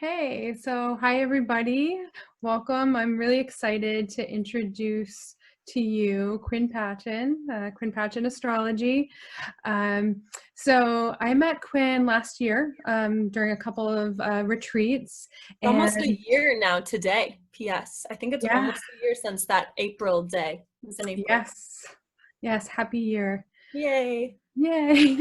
Okay, so hi everybody. Welcome. I'm really excited to introduce to you Quinn Patchin, Quinn Patchin Astrology. Um, so I met Quinn last year during a couple of retreats, Almost a and year now today. P.S. I think it's yeah, almost a year since that April day. It was in April. yes, yes, happy year. Yay. Yay.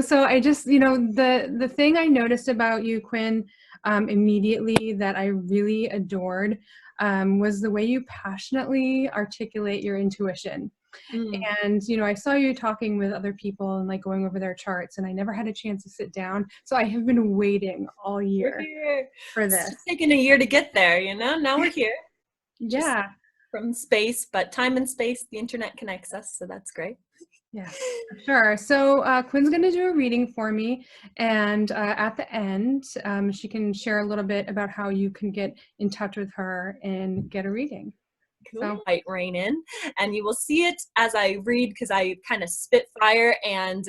So I just, the thing I noticed about you, Quinn, immediately that I really adored was the way you passionately articulate your intuition. Mm. And, I saw you talking with other people and like going over their charts, and I never had a chance to sit down. So I have been waiting all We're year here. for It's this. just taken a year to get there, you know? Now we're here. Just Yeah. from space, but time and space, the internet connects us, so that's great. Yes, for sure. So Quinn's going to do a reading for me, and at the end, she can share a little bit about how you can get in touch with her and get a reading. Cool. So, Light rain in, and you will see it as I read because I kind of spit fire. And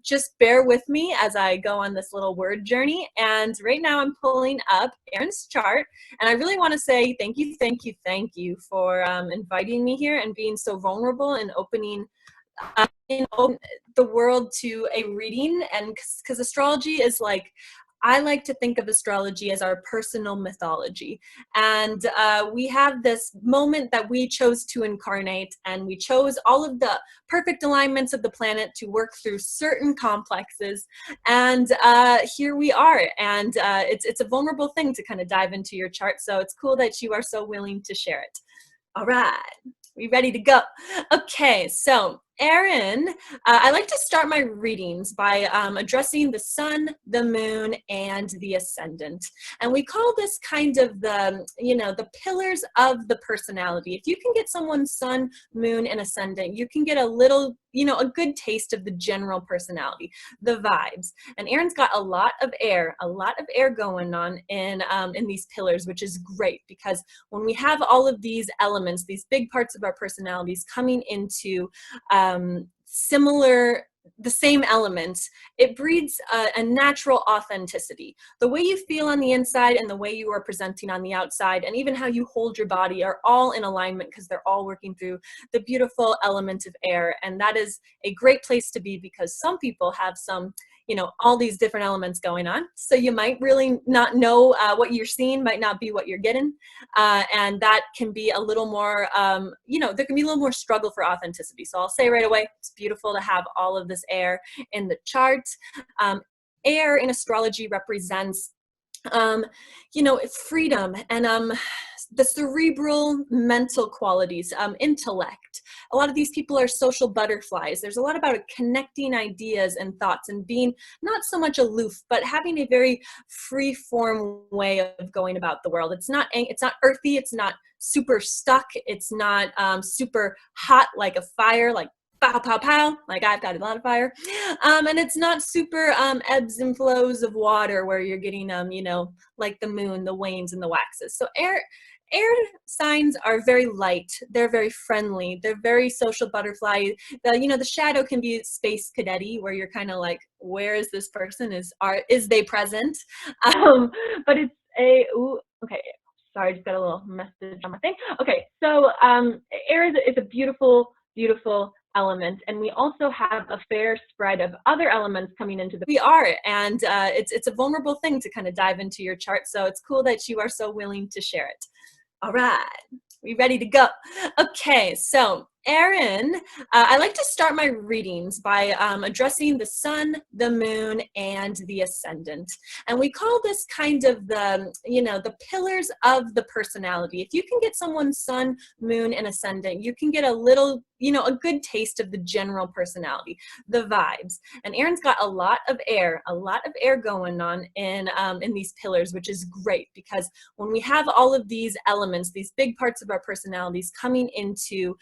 just bear with me as I go on this little word journey. And right now, I'm pulling up Erin's chart, and I really want to say thank you, thank you, thank you for inviting me here and being so vulnerable and opening the world to a reading. And because astrology is like, I like to think of astrology as our personal mythology. And we have this moment that we chose to incarnate, and we chose all of the perfect alignments of the planet to work through certain complexes. And here we are. And it's a vulnerable thing to kind of dive into your chart. So it's cool that you are so willing to share it. All right, we ready to go? Okay, so Erin, I like to start my readings by addressing the sun, the moon, and the ascendant. And we call this kind of the pillars of the personality. If you can get someone's sun, moon, and ascendant, you can get a little, a good taste of the general personality, the vibes. And Erin's got a lot of air going on in these pillars, which is great because when we have all of these elements, these big parts of our personalities coming into the same elements, it breeds a natural authenticity. The way you feel on the inside and the way you are presenting on the outside, and even how you hold your body, are all in alignment because they're all working through the beautiful element of air. And that is a great place to be because some people have all these different elements going on. So you might really not know what you're seeing, might not be what you're getting. And that can be a little more, there can be a little more struggle for authenticity. So I'll say right away, it's beautiful to have all of this air in the chart. Air in astrology represents freedom and the cerebral mental qualities, intellect. A lot of these people are social butterflies. There's a lot about connecting ideas and thoughts and being not so much aloof, but having a very free form way of going about the world. It's not earthy. It's not super stuck. It's not super hot like a fire, like pow, pow, pow, like I've got a lot of fire. And it's not super ebbs and flows of water where you're getting, like the moon, the wanes and the waxes. So air signs are very light. They're very friendly. They're very social butterfly. The shadow can be space cadet-y, where you're kind of like, where is this person? Is they present? But it's okay. Sorry, I just got a little message on my thing. Okay, so air is a beautiful, beautiful element, and we also have a fair spread of other elements coming into we are, and it's a vulnerable thing to kind of dive into your chart. So it's cool that you are so willing to share it. All right, we ready to go? Okay, so Erin, I like to start my readings by addressing the sun, the moon, and the ascendant. And we call this kind of the pillars of the personality. If you can get someone's sun, moon, and ascendant, you can get a little, a good taste of the general personality, the vibes. And Erin's got a lot of air going on in these pillars, which is great because when we have all of these elements, these big parts of our personalities coming into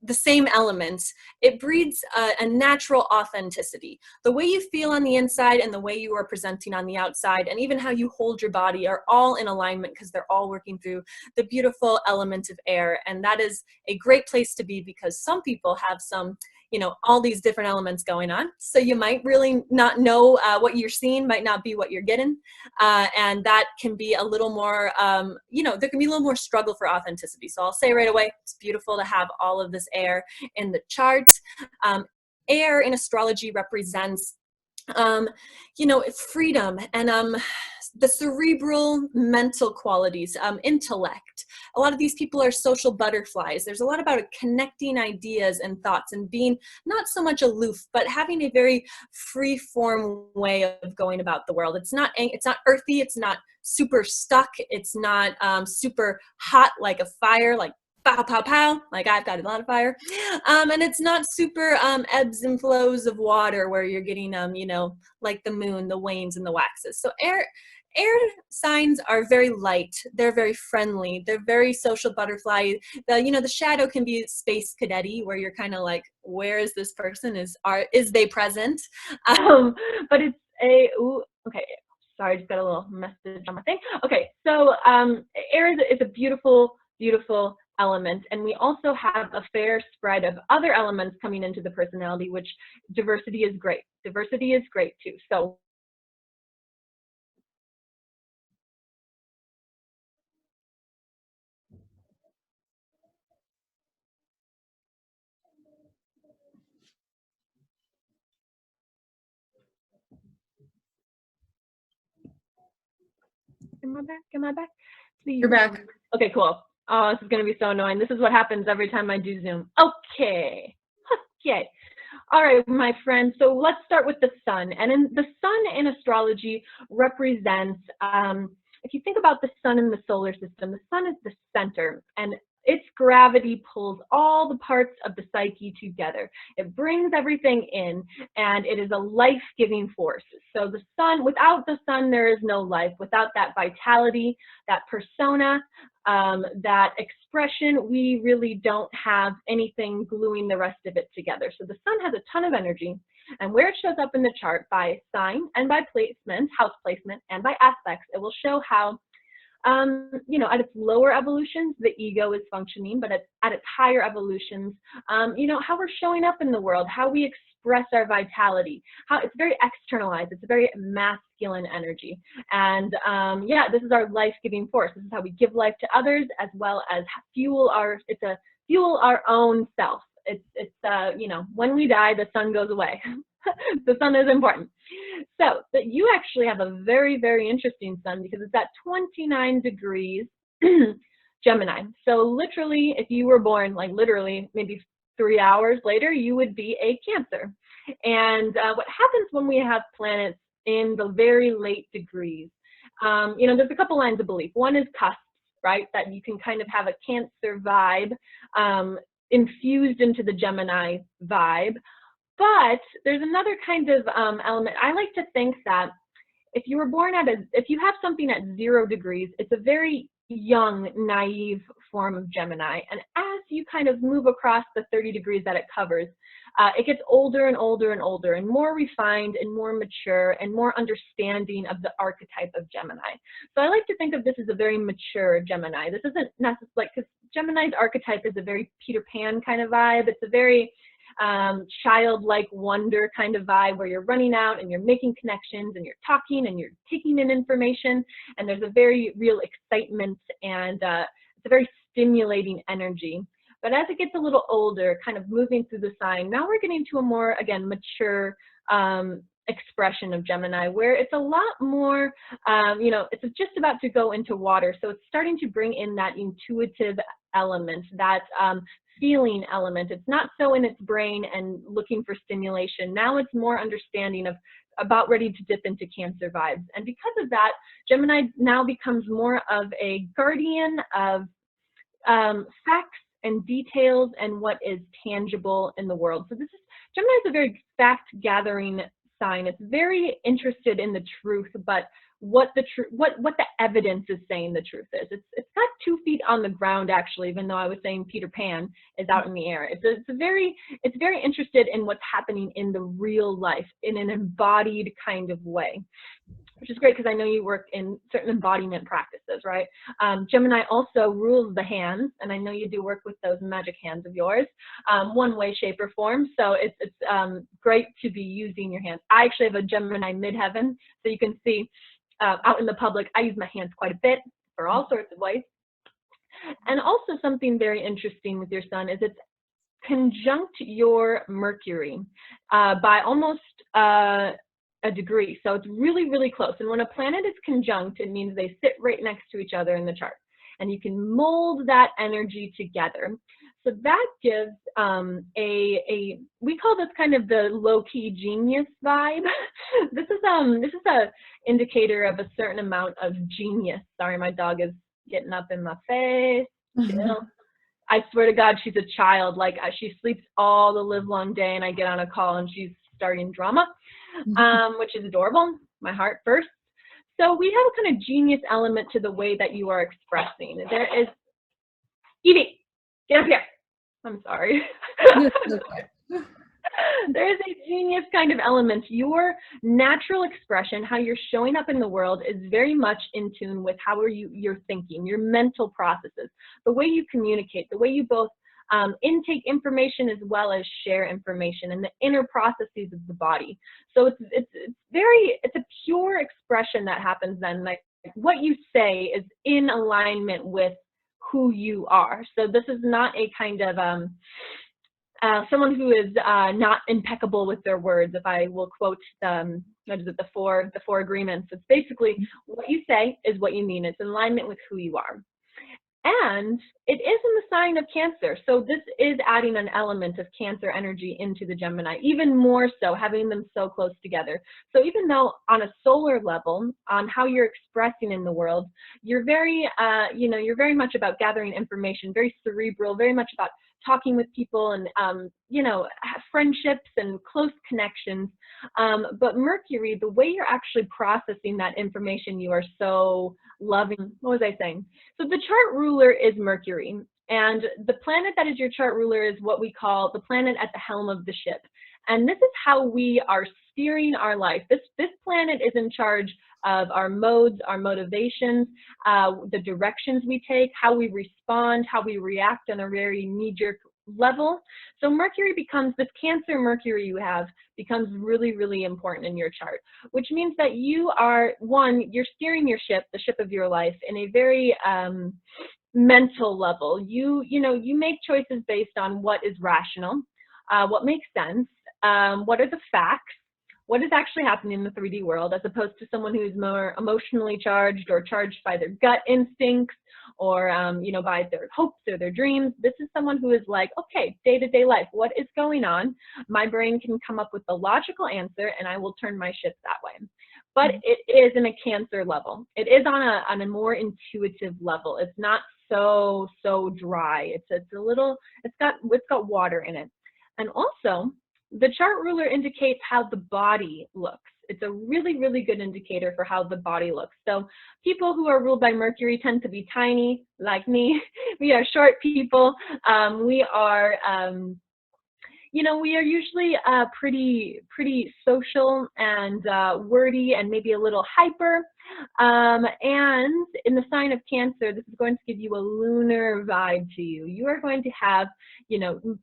the same elements, it breeds a natural authenticity. The way you feel on the inside and the way you are presenting on the outside, and even how you hold your body, are all in alignment because they're all working through the beautiful element of air. And that is a great place to be because some people have some all these different elements going on. So you might really not know what you're seeing, might not be what you're getting. And that can be a little more, there can be a little more struggle for authenticity. So I'll say right away, it's beautiful to have all of this air in the chart. Air in astrology represents freedom and the cerebral mental qualities, intellect. A lot of these people are social butterflies. There's a lot about connecting ideas and thoughts and being not so much aloof, but having a very free form way of going about the world. It's not earthy. It's not super stuck. It's not super hot like a fire, like pow, pow, pow, like I've got a lot of fire. And it's not super ebbs and flows of water where you're getting, like the moon, the wanes and the waxes. So air signs are very light. They're very friendly. They're very social butterfly. The shadow can be space cadet-y, where you're kind of like, where is this person? Is they present? But it's okay. Sorry, I just got a little message on my thing. Okay, so air is a beautiful, beautiful element, and we also have a fair spread of other elements coming into the personality, which diversity is great. Diversity is great too. So am I back? Am I back? Please. You're back. Okay, cool. Oh, this is going to be so annoying. This is what happens every time I do Zoom. Okay. Okay. All right, my friends. So let's start with the sun. And the sun in astrology represents, if you think about the sun in the solar system, the sun is the center, and its gravity pulls all the parts of the psyche together. It brings everything in, and it is a life-giving force. So the sun, without the sun, there is no life. Without that vitality, that persona, that expression, we really don't have anything gluing the rest of it together. So the sun has a ton of energy, and where it shows up in the chart by sign and by placement, house placement, and by aspects, it will show how at its lower evolutions, the ego is functioning, but at its higher evolutions, how we're showing up in the world, how we express our vitality, how it's very externalized, it's a very masculine energy. And this is our life-giving force. This is how we give life to others, as well as fuel our own self. It's when we die, the sun goes away. The sun is important. So but you actually have a very, very interesting sun, because it's at 29 degrees Gemini. So literally, if you were born, like literally maybe 3 hours later, you would be a Cancer. And what happens when we have planets in the very late degrees, there's a couple lines of belief. One is cusps, right? That you can kind of have a Cancer vibe infused into the Gemini vibe. But there's another kind of element. I like to think that if you were born if you have something at 0 degrees, it's a very young, naive form of Gemini. And as you kind of move across the 30 degrees that it covers, it gets older and older and older, and more refined and more mature and more understanding of the archetype of Gemini. So I like to think of this as a very mature Gemini. This isn't necessarily, because Gemini's archetype is a very Peter Pan kind of vibe. It's a very childlike wonder kind of vibe, where you're running out and you're making connections and you're talking and you're taking in information, and there's a very real excitement, and it's a very stimulating energy. But as it gets a little older, kind of moving through the sign, now we're getting to a more, again, mature expression of Gemini, where it's a lot more, it's just about to go into water. So it's starting to bring in that intuitive element, that feeling element. It's not so in its brain and looking for stimulation. Now it's more understanding of about ready to dip into Cancer vibes. And because of that, Gemini now becomes more of a guardian of facts and details and what is tangible in the world. So Gemini is a very fact-gathering sign. It's very interested in the truth, but what the evidence is saying the truth is. It's got 2 feet on the ground, actually, even though I was saying Peter Pan is out in the air. It's very interested in what's happening in the real life in an embodied kind of way. which is great because I know you work in certain embodiment practices, right? Gemini also rules the hands, and I know you do work with those magic hands of yours, one way, shape, or form. So it's great to be using your hands. I actually have a Gemini midheaven, so you can see out in the public, I use my hands quite a bit for all sorts of ways. And also something very interesting with your sun is it's conjunct your Mercury by almost a degree. So it's really, really close. And when a planet is conjunct, it means they sit right next to each other in the chart. And you can mold that energy together. So that gives we call this kind of the low-key genius vibe. This is a indicator of a certain amount of genius. Sorry, my dog is getting up in my face. Chill. I swear to God, she's a child. Like, she sleeps all the live long day, and I get on a call and she's starting drama, which is adorable. My heart first. So we have a kind of genius element to the way that you are expressing. There is, Evie, get up here. I'm sorry. There is a genius kind of element. Your natural expression, how you're showing up in the world, is very much in tune with how you're thinking, your mental processes, the way you communicate, the way you both intake information as well as share information, and the inner processes of the body. So it's a pure expression that happens then. Like, what you say is in alignment with who you are. So this is not a kind of someone who is not impeccable with their words. If I will quote the four agreements, it's basically what you say is what you mean. It's in alignment with who you are. And it is in the sign of Cancer. So this is adding an element of Cancer energy into the Gemini, even more so, having them so close together. So even though on a solar level, on how you're expressing in the world, you're very, you're very much about gathering information, very cerebral, very much about talking with people and, friendships and close connections. But Mercury, the way you're actually processing that information, you are so loving. What was I saying? So the chart ruler is Mercury. And the planet that is your chart ruler is what we call the planet at the helm of the ship. And this is how we are steering our life. This planet is in charge of our modes, our motivations, the directions we take, how we respond, how we react on a very knee-jerk level. So Mercury becomes, this Cancer Mercury you have becomes really, really important in your chart, which means that you are, you're steering your ship, the ship of your life, in a very mental level. You make choices based on what is rational, what makes sense, what are the facts, what is actually happening in the 3D world, as opposed to someone who's more emotionally charged or charged by their gut instincts or, by their hopes or their dreams. This is someone who is like, okay, day-to-day life, what is going on? My brain can come up with the logical answer and I will turn my ship that way. But it is in a Cancer level. It is on a more intuitive level. It's not so dry. It's got water in it. And also, the chart ruler indicates how the body looks. It's a really, really good indicator for how the body looks. So people who are ruled by Mercury tend to be tiny, like me. We are short people. We are usually pretty social and wordy and maybe a little hyper. And in the sign of Cancer, this is going to give you a lunar vibe to you. You are going to have,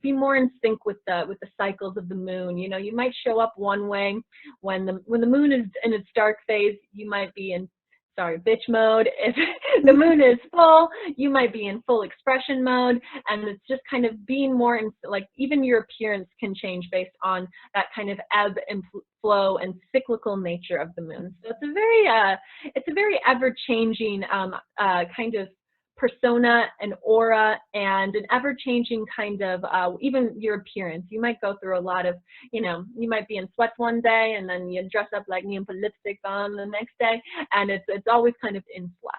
be more in sync with the cycles of the moon. You might show up one way when the moon is in its dark phase. You might be in bitch mode. If the moon is full, you might be in full expression mode, and it's just kind of being more in, like, even your appearance can change based on that kind of ebb and flow and cyclical nature of the moon. So it's a very ever-changing kind of persona and aura, and an ever-changing kind of even your appearance. You might go through a lot of, you might be in sweats one day and then you dress up like me and put lipstick on the next day, and it's always kind of in flux.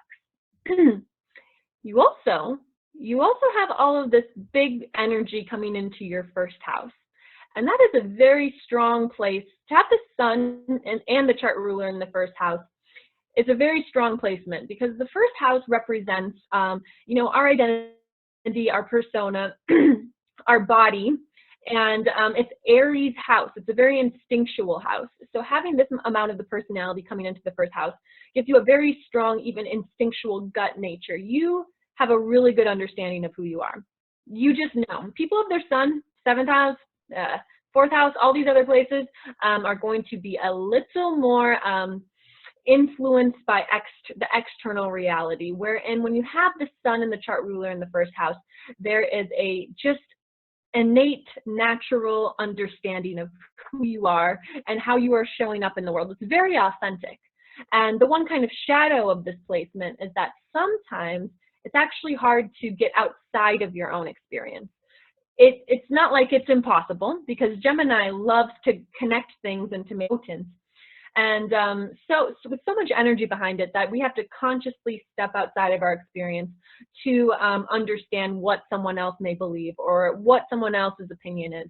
You also have all of this big energy coming into your first house, and that is a very strong place to have the sun and the chart ruler in the first house. It's a very strong placement because the first house represents, our identity, our persona, our body, And it's Aries house. It's a very instinctual house. So having this amount of the personality coming into the first house gives you a very strong, even instinctual gut nature. You have a really good understanding of who you are. You just know. People of their sun, 7th house, 4th house, all these other places are going to be a little more influenced by the external reality, wherein when you have the sun and the chart ruler in the first house, there is a just innate natural understanding of who you are and how you are showing up in the world. It's very authentic. And the one kind of shadow of this placement is that sometimes it's actually hard to get outside of your own experience. It's not like it's impossible, because Gemini loves to connect things and to make potent. And so with so much energy behind it, that we have to consciously step outside of our experience to understand what someone else may believe or what someone else's opinion is,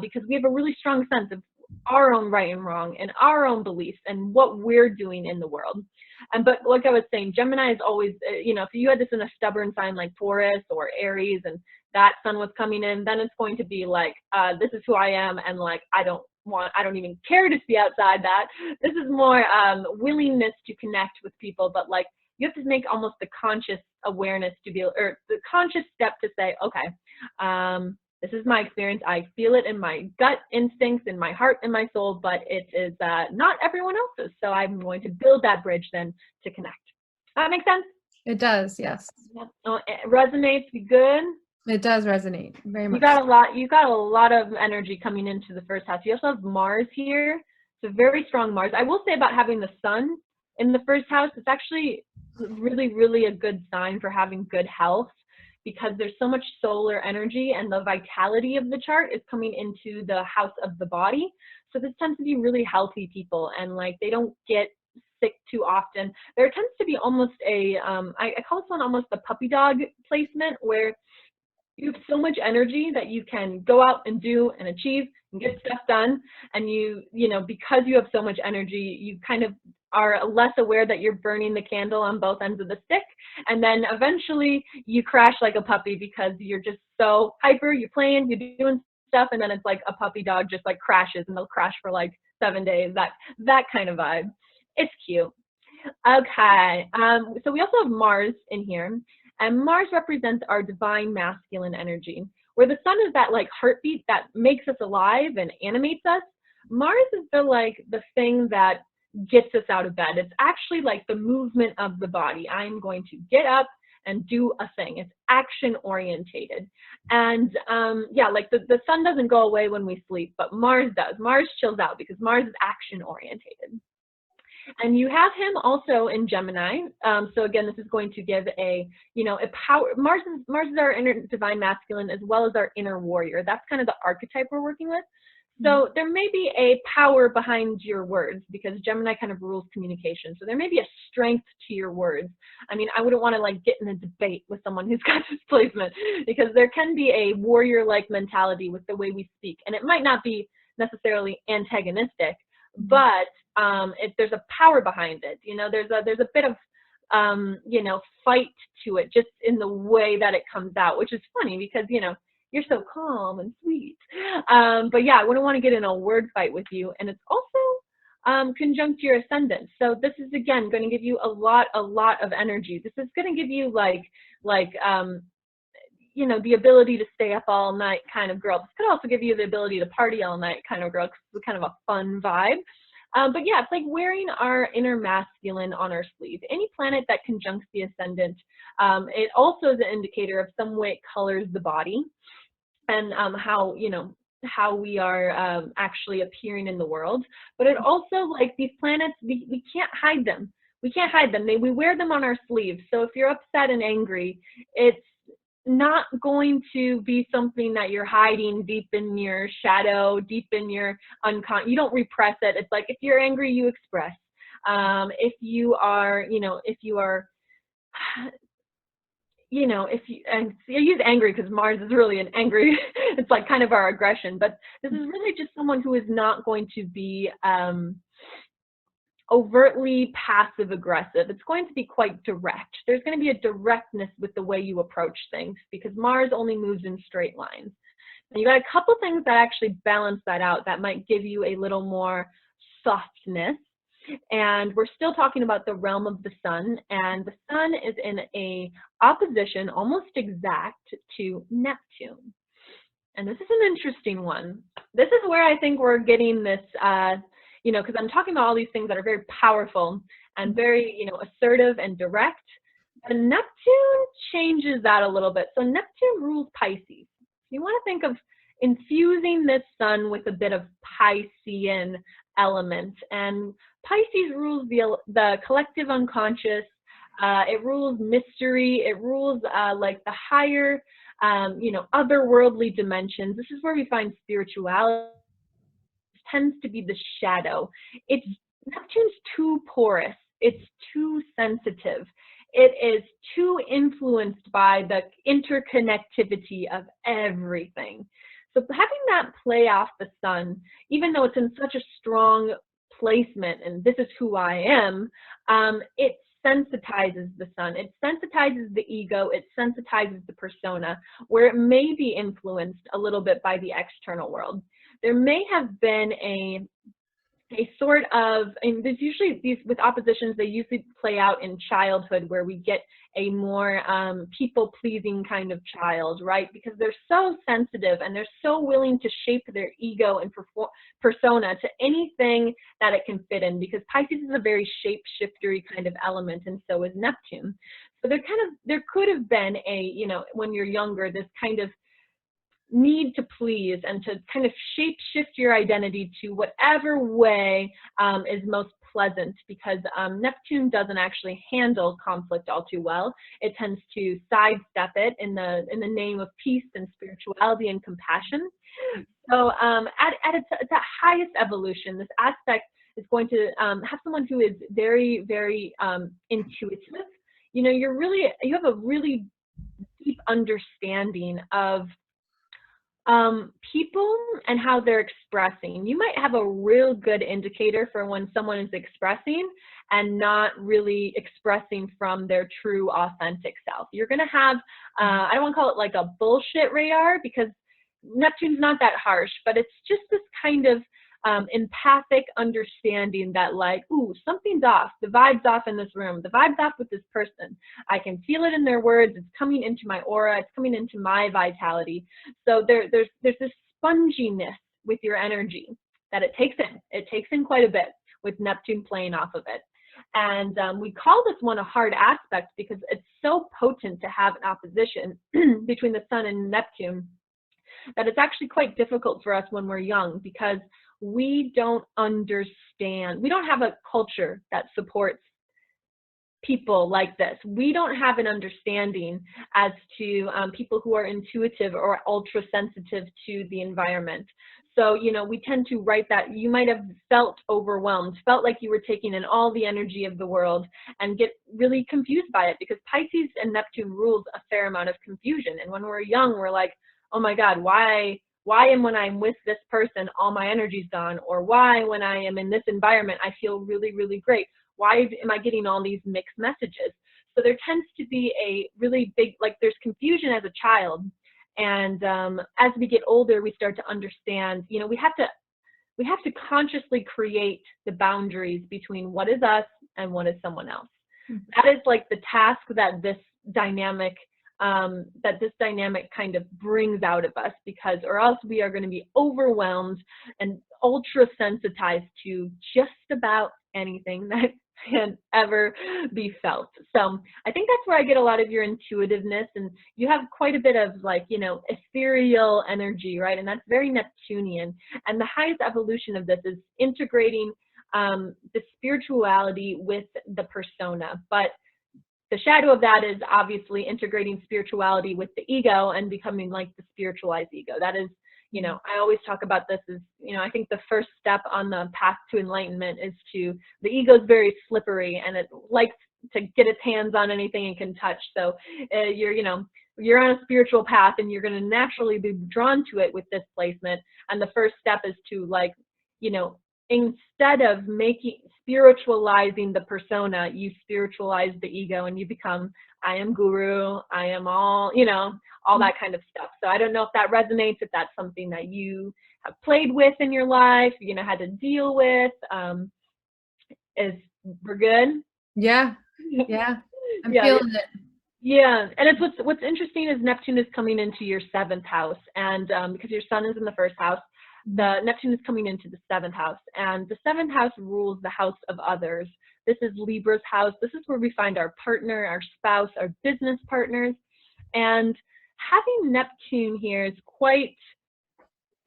because we have a really strong sense of our own right and wrong and our own beliefs and what we're doing in the world. But like I was saying, Gemini is always, if you had this in a stubborn sign like Taurus or Aries, and that sun was coming in, then it's going to be like, this is who I am, and like I don't even care to see outside that. This is more willingness to connect with people, but like you have to make almost the conscious awareness to be, or the conscious step to say, okay, this is my experience. I feel it in my gut instincts, in my heart, in my soul, but it is not everyone else's. So I'm going to build that bridge then to connect. That makes sense? It does, yes. Yeah. Oh, it resonates. Be good. It does resonate very much. You got a lot of energy coming into the first house. You also have Mars here. It's a very strong Mars. I will say about having the sun in the first house, it's actually really, really a good sign for having good health, because there's so much solar energy and the vitality of the chart is coming into the house of the body. So this tends to be really healthy people, and like they don't get sick too often. There tends to be almost a, I call this one almost the puppy dog placement, where you have so much energy that you can go out and do and achieve and get stuff done. And because you have so much energy, you kind of are less aware that you're burning the candle on both ends of the stick. And then eventually you crash like a puppy, because you're just so hyper, you're playing, you're doing stuff, and then it's like a puppy dog just like crashes, and they'll crash for like 7 days, that kind of vibe. It's cute. Okay, so we also have Mars in here. And Mars represents our divine masculine energy, where the sun is that like heartbeat that makes us alive and animates us. Mars is the thing that gets us out of bed. It's actually like the movement of the body. I'm going to get up and do a thing. It's action orientated. And yeah, like the sun doesn't go away when we sleep, but Mars does. Mars chills out because Mars is action orientated. And you have him also in Gemini. So again, this is going to give a power. Mars is our inner divine masculine as well as our inner warrior. That's kind of the archetype we're working with. So there may be a power behind your words, because Gemini kind of rules communication. So there may be a strength to your words. I mean, I wouldn't want to like get in a debate with someone who's got this placement, because there can be a warrior-like mentality with the way we speak. And it might not be necessarily antagonistic, but there's a power behind it. There's a bit of fight to it, just in the way that it comes out, which is funny because you're so calm and sweet. But yeah, I wouldn't want to get in a word fight with you. And it's also conjunct your ascendant. So this is again going to give you a lot of energy. This is going to give you the ability to stay up all night kind of girl. This could also give you the ability to party all night kind of girl, because it's kind of a fun vibe. But yeah, it's like wearing our inner masculine on our sleeve. Any planet that conjuncts the ascendant, it also is an indicator of some way it colors the body, and how we are actually appearing in the world. But it also, like these planets, we can't hide them. We can't hide them. We wear them on our sleeves. So if you're upset and angry, it's not going to be something that you're hiding deep in your shadow, deep in your unconscious. You don't repress it. It's like if you're angry, you express. If you I use angry because Mars is really an angry, it's like kind of our aggression, but this is really just someone who is not going to be overtly passive aggressive. It's going to be quite direct. There's going to be a directness with the way you approach things, because Mars only moves in straight lines. And you got a couple things that actually balance that out that might give you a little more softness. And we're still talking about the realm of the sun, and the sun is in a opposition, almost exact, to Neptune. And this is an interesting one. This is where I think we're getting this, because I'm talking about all these things that are very powerful and very, assertive and direct. And Neptune changes that a little bit. So Neptune rules Pisces. You want to think of infusing this sun with a bit of Piscean element. And Pisces rules the collective unconscious. It rules mystery. It rules like the higher, otherworldly dimensions. This is where we find spirituality. It tends to be the shadow. Neptune's too porous. It's too sensitive. It is too influenced by the interconnectivity of everything. So having that play off the sun, even though it's in such a strong placement, and this is who I am, it sensitizes the sun. It sensitizes the ego. It sensitizes the persona, where it may be influenced a little bit by the external world. There may have been a sort of, and there's usually these, with oppositions, they usually play out in childhood, where we get a more people-pleasing kind of child, right? Because they're so sensitive and they're so willing to shape their ego and persona to anything that it can fit in, because Pisces is a very shape-shiftery kind of element, and so is Neptune. So there could have been when you're younger, this kind of need to please and to kind of shape shift your identity to whatever way is most pleasant, because Neptune doesn't actually handle conflict all too well. It tends to sidestep it in the name of peace and spirituality and compassion. So at its highest evolution, this aspect is going to have someone who is very, very intuitive. You have a really deep understanding of people and how they're expressing. You might have a real good indicator for when someone is expressing and not really expressing from their true authentic self. You're going to have, I don't want to call it like a bullshit radar, because Neptune's not that harsh, but it's just this kind of empathic understanding that, like, ooh, something's off. The vibe's off in this room. The vibe's off with this person. I can feel it in their words. It's coming into my aura. It's coming into my vitality. So there's this sponginess with your energy that it takes in. It takes in quite a bit with Neptune playing off of it. And we call this one a hard aspect because it's so potent to have an opposition between the sun and Neptune that it's actually quite difficult for us when we're young, because we don't understand. We don't have a culture that supports people like this. We don't have an understanding as to people who are intuitive or ultra sensitive to the environment. So, we tend to write that. You might have felt overwhelmed, felt like you were taking in all the energy of the world, and get really confused by it, because Pisces and Neptune rules a fair amount of confusion. And when we're young, we're like, oh my God, why when I'm with this person, all my energy's gone? Or why, when I am in this environment, I feel really, really great? Why am I getting all these mixed messages? So there tends to be a really big, like, there's confusion as a child. And as we get older, we start to understand, we have to consciously create the boundaries between what is us and what is someone else. Mm-hmm. That is like the task that this dynamic kind of brings out of us, because or else we are going to be overwhelmed and ultra sensitized to just about anything that can ever be felt. So I think that's where I get a lot of your intuitiveness, and you have quite a bit of, like, ethereal energy, right? And that's very Neptunian. And the highest evolution of this is integrating the spirituality with the persona. But the shadow of that is obviously integrating spirituality with the ego and becoming like the spiritualized ego. That is, I always talk about this as, I think the first step on the path to enlightenment is the ego is very slippery, and it likes to get its hands on anything it can touch. So you're on a spiritual path, and you're going to naturally be drawn to it with this placement. And the first step is to, like, instead of spiritualizing the persona, you spiritualize the ego and you become, I am guru, I am all, you know, all that kind of stuff. So I don't know if that resonates, if that's something that you have played with in your life, you know, had to deal with. Is we're good? Yeah. Yeah. I'm Yeah, feeling it. yeah. And it's what's interesting is Neptune is coming into your 7th house, and because your sun is in the 1st house, the Neptune is coming into the 7th house, and the 7th house rules the house of others. This is Libra's house. This is where we find our partner, our spouse, our business partners, and having Neptune here is quite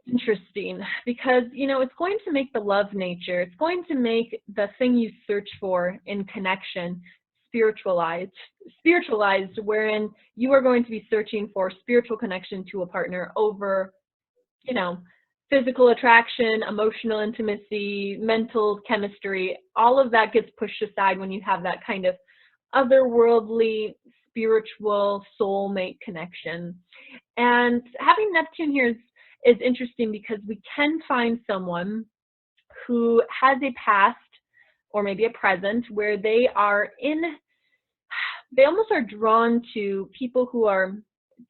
interesting because, you know, it's going to make the love nature, it's going to make the thing you search for in connection spiritualized, wherein you are going to be searching for spiritual connection to a partner over, you know, physical attraction, emotional intimacy, mental chemistry. All of that gets pushed aside when you have that kind of otherworldly, spiritual soulmate connection. And having Neptune here is interesting because we can find someone who has a past or maybe a present where they almost are drawn to people who are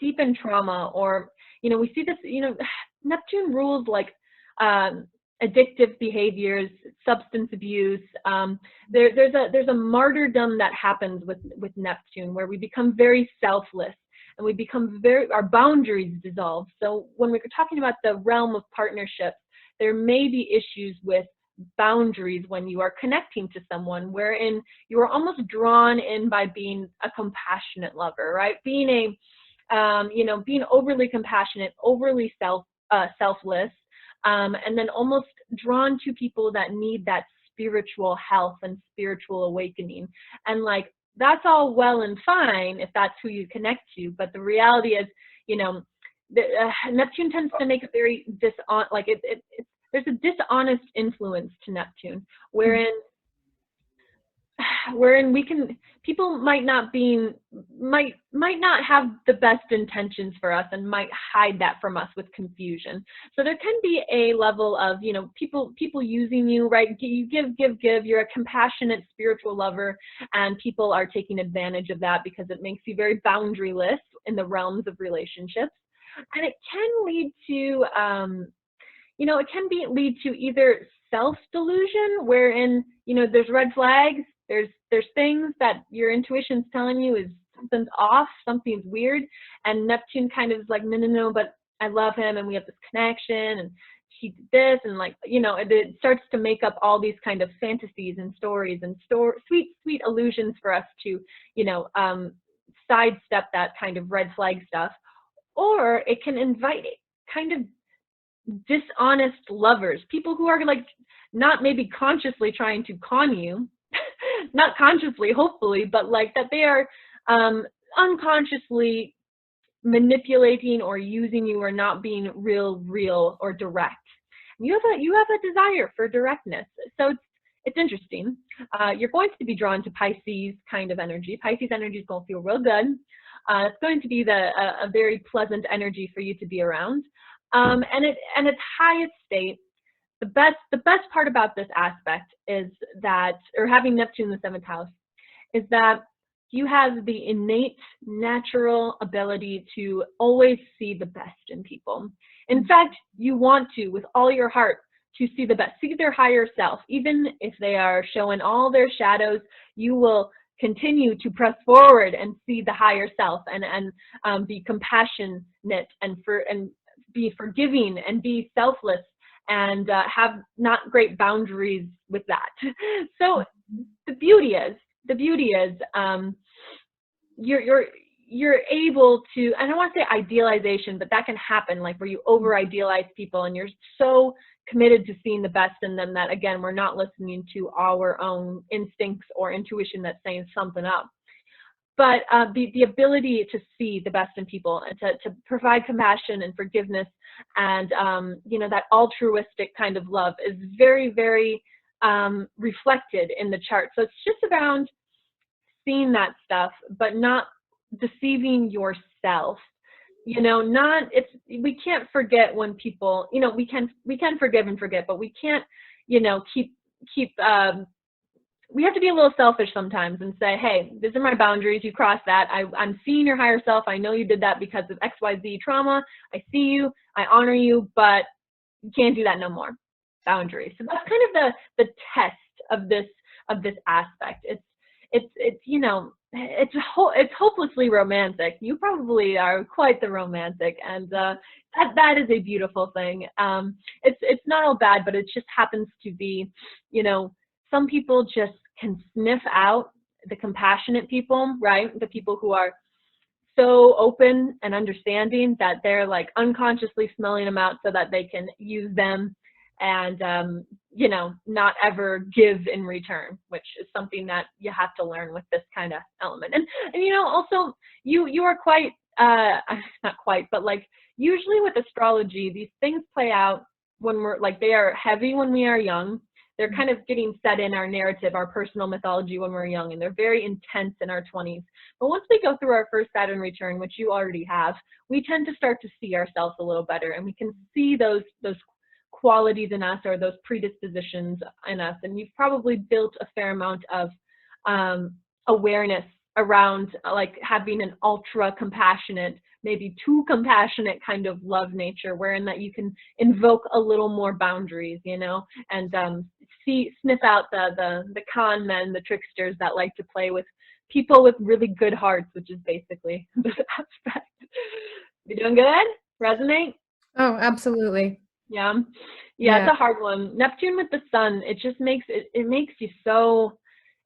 deep in trauma, or, you know, we see this, you know, Neptune rules like addictive behaviors, substance abuse. There's a martyrdom that happens with Neptune where we become very selfless and we become our boundaries dissolve. So when we're talking about the realm of partnerships, there may be issues with boundaries when you are connecting to someone, wherein you are almost drawn in by being a compassionate lover, right? Being being overly compassionate, overly selfless, and then almost drawn to people that need that spiritual health and spiritual awakening. And like, that's all well and fine if that's who you connect to, but the reality is, you know, Neptune tends to make a very there's a dishonest influence to Neptune, wherein people might not have the best intentions for us and might hide that from us with confusion. So there can be a level of, you know, people using you, right? You give, you're a compassionate spiritual lover, and people are taking advantage of that because it makes you very boundaryless in the realms of relationships. And it can lead to lead to either self-delusion, wherein, you know, there's red flags, there's things that your intuition's telling you is something's off, something's weird, and Neptune kind of is like, no, but I love him and we have this connection and he did this, and like, you know, it starts to make up all these kind of fantasies and stories and sweet illusions for us to, you know, sidestep that kind of red flag stuff. Or it can invite kind of dishonest lovers, people who are like not maybe consciously trying to con you, not consciously, hopefully, but like that they are unconsciously manipulating or using you or not being real or direct. You have a desire for directness, so it's interesting. You're going to be drawn to Pisces kind of energy. Pisces energy is going to feel real good. It's going to be a very pleasant energy for you to be around. And its highest state, the best part about this aspect is that, or having Neptune in the 7th house, is that you have the innate natural ability to always see the best in people. In fact, you want to, with all your heart, to see the best, see their higher self. Even if they are showing all their shadows, you will continue to press forward and see the higher self, and be compassionate and be forgiving and be selfless, and have not great boundaries with that. So the beauty is you're able to, I don't want to say idealization, but that can happen, like where you over idealize people and you're so committed to seeing the best in them that, again, we're not listening to our own instincts or intuition that's saying something up. But the ability to see the best in people and to provide compassion and forgiveness and, you know, that altruistic kind of love is very, very reflected in the chart. So it's just around seeing that stuff, but not deceiving yourself. You know, we can't forget when people, you know, we can forgive and forget, but we can't, you know, keep we have to be a little selfish sometimes and say, hey, these are my boundaries. You crossed that. I'm seeing your higher self. I know you did that because of XYZ trauma. I see you. I honor you, but you can't do that no more. Boundaries. So that's kind of the test of this aspect. It's you know, it's hopelessly romantic. You probably are quite the romantic, and that is a beautiful thing. It's not all bad, but it just happens to be, you know, some people just can sniff out the compassionate people, right? The people who are so open and understanding that they're like unconsciously smelling them out so that they can use them and you know, not ever give in return, which is something that you have to learn with this kind of element. And you know, also you are quite not quite, but like usually with astrology, these things play out when we're like, they are heavy when we are young. They're kind of getting set in our narrative, our personal mythology when we're young, and they're very intense in our 20s. But once we go through our first Saturn return, which you already have, we tend to start to see ourselves a little better, and we can see those qualities in us or those predispositions in us. And you've probably built a fair amount of awareness around like having an ultra compassionate, maybe too compassionate kind of love nature, wherein that you can invoke a little more boundaries, you know, and sniff out the con men, the tricksters that like to play with people with really good hearts, which is basically this aspect. You doing good? Resonate? Oh, absolutely. Yeah. It's a hard one. Neptune with the sun, it just makes it makes you so,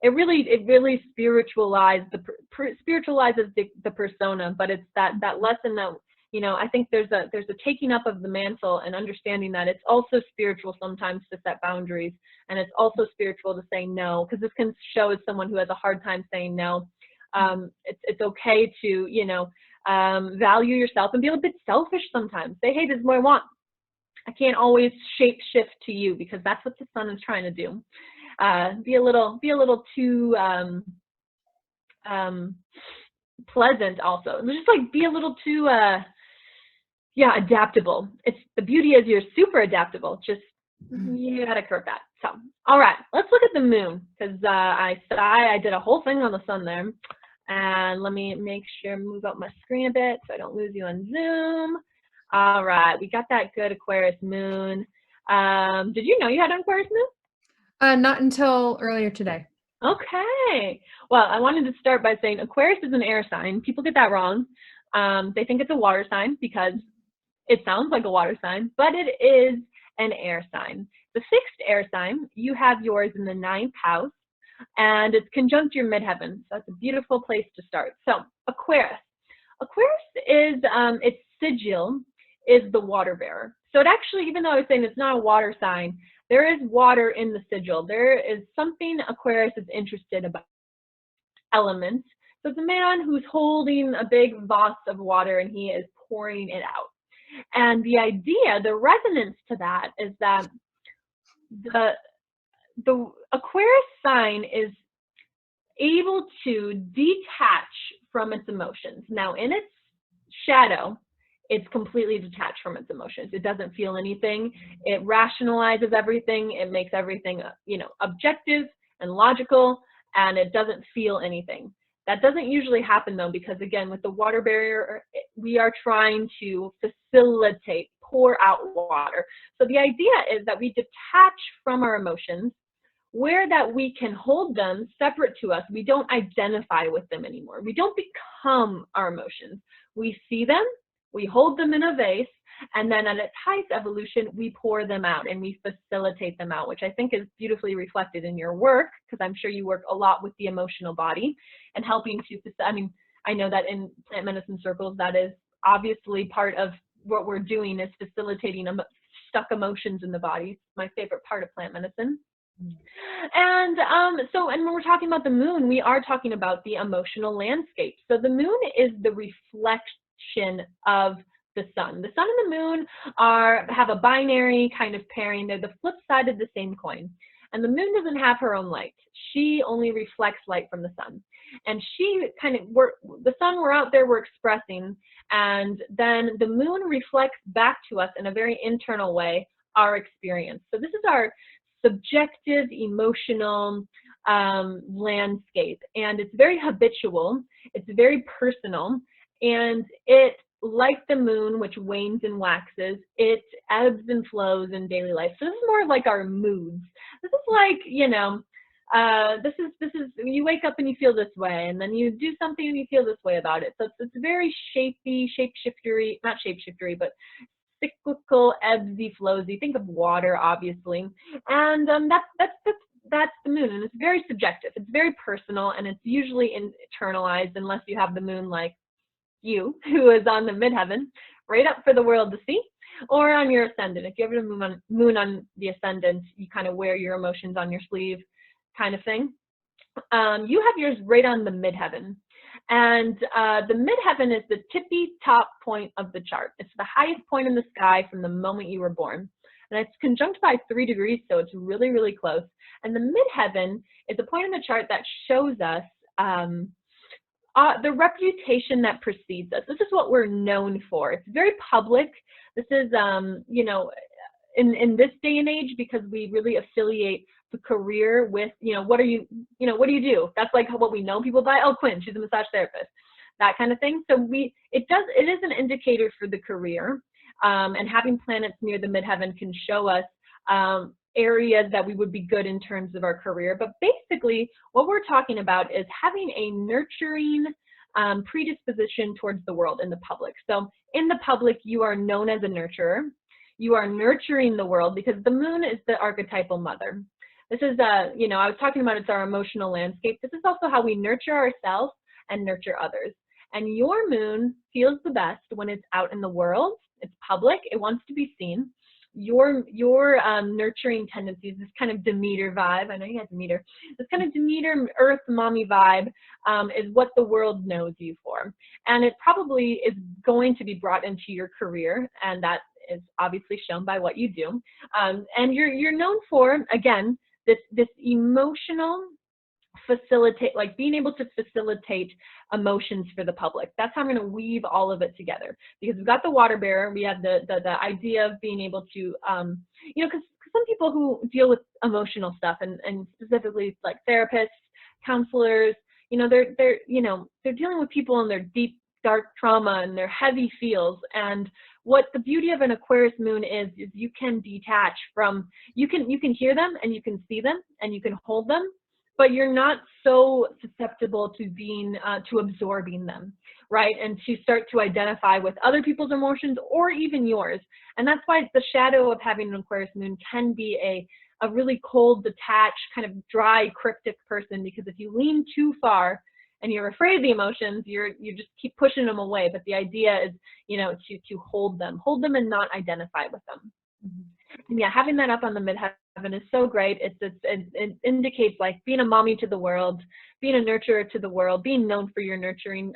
it really spiritualizes the persona, but it's that lesson that, you know, I think there's a taking up of the mantle and understanding that it's also spiritual sometimes to set boundaries, and it's also spiritual to say no, because this can show as someone who has a hard time saying no. It's okay to, you know, value yourself and be a little bit selfish sometimes. Say, hey, this is what I want. I can't always shape shift to you, because that's what the sun is trying to do. Be a little too pleasant also. Just like be a little too adaptable. It's the beauty is you're super adaptable. Just you gotta curb that. So all right, let's look at the moon, because I did a whole thing on the sun there. And let me make sure move up my screen a bit so I don't lose you on Zoom. All right, we got that good Aquarius moon. Did you know you had an Aquarius moon? Not until earlier today. Okay. Well, I wanted to start by saying Aquarius is an air sign. People get that wrong. They think it's a water sign because it sounds like a water sign, but it is an air sign. The fixed air sign, you have yours in the 9th house, and it's conjunct your midheaven. So that's a beautiful place to start. So Aquarius. Aquarius is, its sigil is the water bearer. So it actually, even though I was saying it's not a water sign, there is water in the sigil. There is something Aquarius is interested about, elements. So it's a man who's holding a big vase of water and he is pouring it out. And the idea, the resonance to that is that the Aquarius sign is able to detach from its emotions. Now in its shadow, it's completely detached from its emotions. It doesn't feel anything. It rationalizes everything. It makes everything, you know, objective and logical, and it doesn't feel anything. That doesn't usually happen though, because again, with the water barrier, we are trying to facilitate, pour out water. So the idea is that we detach from our emotions, where that we can hold them separate to us. We don't identify with them anymore. We don't become our emotions. We see them, we hold them in a vase, and then at its highest evolution, we pour them out and we facilitate them out, which I think is beautifully reflected in your work, because I'm sure you work a lot with the emotional body and helping to, I mean, I know that in plant medicine circles, that is obviously part of what we're doing, is facilitating stuck emotions in the body. It's my favorite part of plant medicine. And and when we're talking about the moon, we are talking about the emotional landscape. So the moon is the reflection of the sun. The sun and the moon have a binary kind of pairing. They're the flip side of the same coin. And the moon doesn't have her own light. She only reflects light from the sun. And she kind of, the sun, we're out there, we're expressing, and then the moon reflects back to us in a very internal way our experience. So this is our subjective, emotional, landscape, and it's very habitual, it's very personal, and it, like the moon, which wanes and waxes, it ebbs and flows in daily life. So this is more like our moods. This is like, you know, this is you wake up and you feel this way, and then you do something and you feel this way about it. So it's very shapeshiftery, not shapeshiftery, but cyclical, ebbsy, flowsy. Think of water, obviously, and that's the moon, and it's very subjective. It's very personal, and it's usually internalized unless you have the moon like you, who is on the midheaven, right up for the world to see, or on your ascendant. If you have a moon on the ascendant, you kind of wear your emotions on your sleeve, kind of thing. You have yours right on the midheaven. And the midheaven is the tippy top point of the chart. It's the highest point in the sky from the moment you were born. And it's conjunct by 3 degrees, so it's really, really close. And the midheaven is a point in the chart that shows us the reputation that precedes us. This is what we're known for. It's very public. This is, you know, in this day and age, because we really affiliate the career with, you know, what do you do? That's like what we know people by. Oh, Quinne, she's a massage therapist, that kind of thing. So it is an indicator for the career, and having planets near the midheaven can show us areas that we would be good in terms of our career. But basically what we're talking about is having a nurturing predisposition towards the world in the public. So in the public, you are known as a nurturer. You are nurturing the world because the moon is the archetypal mother. This is, you know, I was talking about, it's our emotional landscape. This is also how we nurture ourselves and nurture others. And your moon feels the best when it's out in the world. It's public. It wants to be seen. Your nurturing tendencies, this kind of Demeter vibe, I know you had Demeter, this kind of Demeter earth mommy vibe is what the world knows you for. And it probably is going to be brought into your career, and that is obviously shown by what you do. And you're known for, again, this emotional facilitate, like being able to facilitate emotions for the public. That's how I'm going to weave all of it together, because we've got the water bearer. We have the idea of being able to, you know, because some people who deal with emotional stuff, and specifically like therapists, counselors, you know, they're dealing with people in their deep, dark trauma and their heavy feels. And what the beauty of an Aquarius moon is you can detach from, you can hear them and you can see them and you can hold them, but you're not so susceptible to being, to absorbing them, right? And to start to identify with other people's emotions or even yours. And that's why the shadow of having an Aquarius moon can be a really cold, detached, kind of dry, cryptic person, because if you lean too far and you're afraid of the emotions, you just keep pushing them away. But the idea is, you know, to hold them and not identify with them. And yeah, having that up on the midheaven is so great. It indicates like being a mommy to the world, being a nurturer to the world, being known for your nurturing,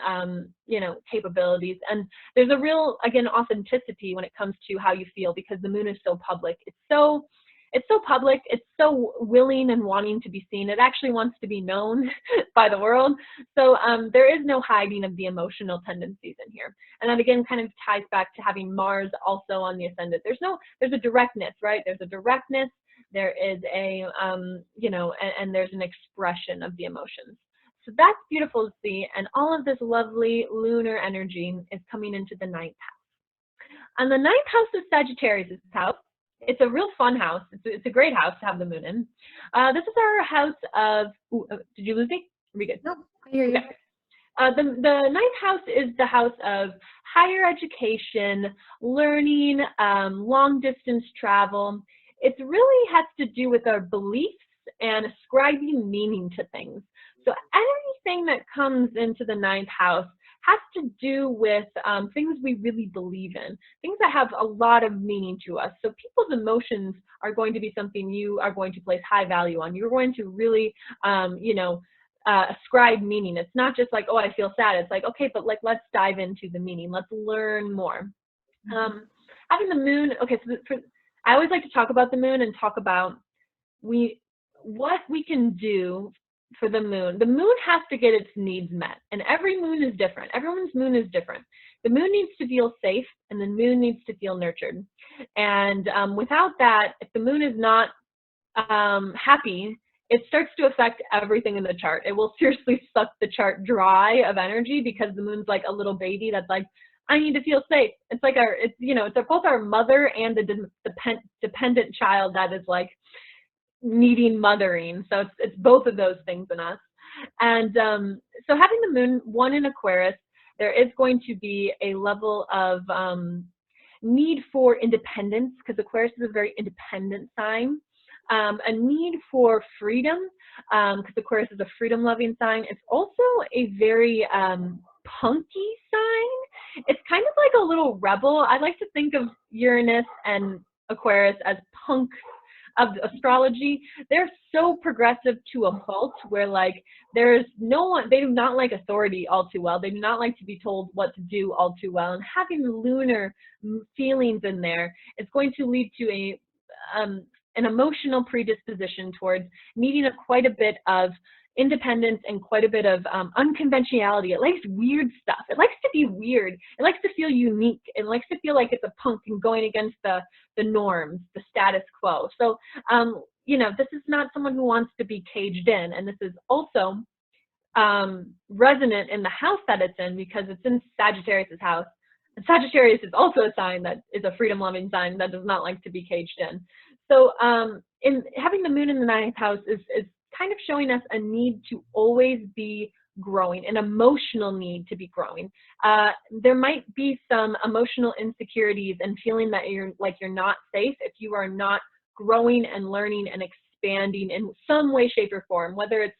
you know, capabilities. And there's a real, again, authenticity when it comes to how you feel, because the moon is so public. It's so public. It's so willing and wanting to be seen. It actually wants to be known by the world. So there is no hiding of the emotional tendencies in here. And that again kind of ties back to having Mars also on the ascendant. There's a directness, right? There's a directness. There is a, you know, and there's an expression of the emotions. So that's beautiful to see. And all of this lovely lunar energy is coming into the 9th house. And the 9th house is Sagittarius' house. It's a real fun house. It's a great house to have the moon in. This is our house of, did you lose me? Are we good? No, I hear you. Okay. The 9th house is the house of higher education, learning, long distance travel. It really has to do with our beliefs and ascribing meaning to things. So anything that comes into the 9th house has to do with things we really believe in, things that have a lot of meaning to us. So people's emotions are going to be something you are going to place high value on. You're going to really, you know, ascribe meaning. It's not just like, oh, I feel sad. It's like, okay, but like, let's dive into the meaning. Let's learn more. Having the moon, okay, so I always like to talk about the moon and talk about what we can do for the moon. The moon has to get its needs met, and every moon is different. Everyone's moon is different. The moon needs to feel safe, and the moon needs to feel nurtured. And without that, if the moon is not happy, it starts to affect everything in the chart. It will seriously suck the chart dry of energy because the moon's like a little baby that's like, I need to feel safe. It's like it's both our mother and the dependent child that is like needing mothering. So it's both of those things in us. And so having the moon 1 in Aquarius, there is going to be a level of need for independence, because Aquarius is a very independent sign. A need for freedom, because Aquarius is a freedom-loving sign. It's also a very punky sign. It's kind of like a little rebel. I like to think of Uranus and Aquarius as punk of astrology. They're so progressive to a fault, where like there's no one, they do not like authority all too well. They do not like to be told what to do all too well. And having lunar feelings in there is going to lead to an emotional predisposition towards needing quite a bit of independence and quite a bit of unconventionality. It likes weird stuff. It likes to be weird. It likes to feel unique. It likes to feel like it's a punk and going against the norms, the status quo. So, this is not someone who wants to be caged in. And this is also resonant in the house that it's in, because it's in Sagittarius's house. And Sagittarius is also a sign that is a freedom-loving sign that does not like to be caged in. So in having the moon in the 9th house is kind of showing us a need to always be growing, an emotional need to be growing. There might be some emotional insecurities and feeling that you're not safe if you are not growing and learning and expanding in some way, shape, or form, whether it's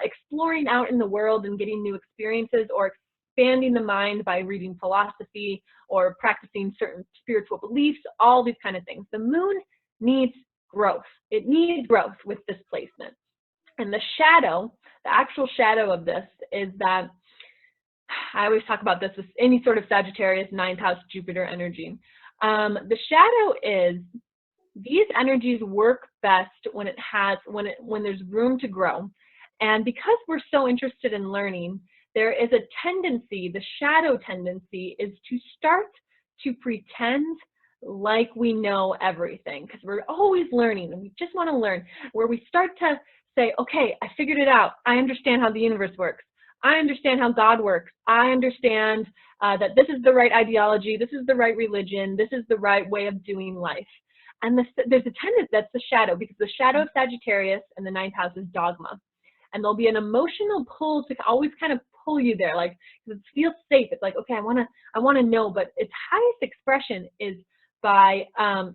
exploring out in the world and getting new experiences, or expanding the mind by reading philosophy or practicing certain spiritual beliefs, all these kind of things. The moon needs growth. It needs growth with this placement. And the actual shadow of this is that, I always talk about this with any sort of Sagittarius 9th house Jupiter energy. The shadow is, these energies work best when there's room to grow. And because we're so interested in learning, there is a tendency, the shadow tendency is to start to pretend like we know everything, because we're always learning and we just want to learn, where we start to say, okay, I figured it out. I understand how the universe works. I understand how God works. I understand that this is the right ideology. This is the right religion. This is the right way of doing life. And there's a tendency, that's the shadow, because the shadow of Sagittarius in the 9th house is dogma. And there'll be an emotional pull to always kind of pull you there, like, because it feels safe. It's like, okay, I want to know, but its highest expression is by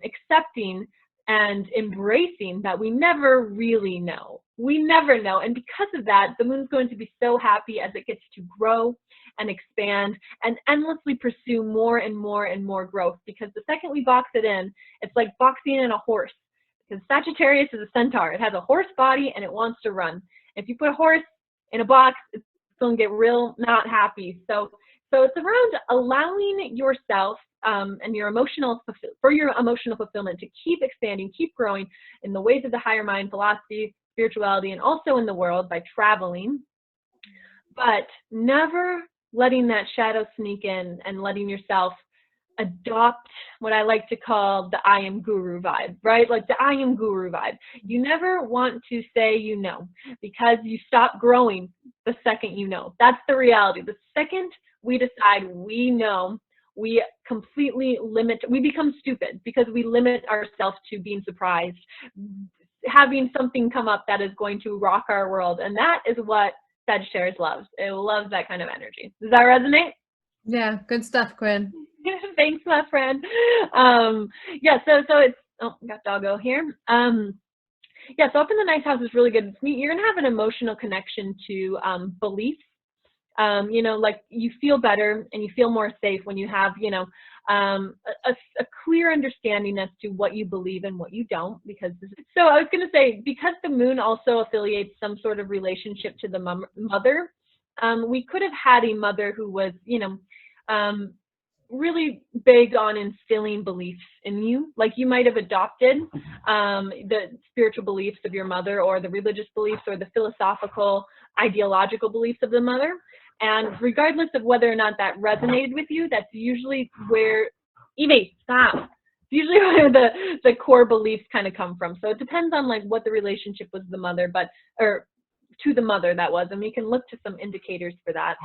accepting and embracing that we never really know. We never know. And because of that, the moon's going to be so happy as it gets to grow and expand and endlessly pursue more and more and more growth. Because the second we box it in, it's like boxing in a horse. Because Sagittarius is a centaur. It has a horse body and it wants to run. If you put a horse in a box, it's going to get real not happy. So it's around allowing yourself and your emotional fulfillment to keep expanding, keep growing in the ways of the higher mind, philosophy, spirituality, and also in the world by traveling, but never letting that shadow sneak in and letting yourself adopt what I like to call the I am guru vibe, right? Like the I am guru vibe. You never want to say you know, because you stop growing the second you know. That's the reality. The second we decide we know, we completely we become stupid, because we limit ourselves to being surprised, having something come up that is going to rock our world. And that is what Sagittarius loves. It loves that kind of energy. Does that resonate? Yeah, good stuff, Quinn. Thanks, my friend. Yeah, so it's, oh, got doggo here. Yeah, so up in the 9th house is really good. It's neat. You're gonna have an emotional connection to beliefs. Like you feel better and you feel more safe when you have, a clear understanding as to what you believe and what you don't. So I was going to say, because the moon also affiliates some sort of relationship to the mother, we could have had a mother who was, really big on instilling beliefs in you. Like you might have adopted the spiritual beliefs of your mother, or the religious beliefs, or the philosophical, ideological beliefs of the mother. And regardless of whether or not that resonated with you, that's usually where, Evie, stop. usually where the core beliefs kind of come from. So it depends on like what the relationship was the mother, or to the mother that was, and we can look to some indicators for that.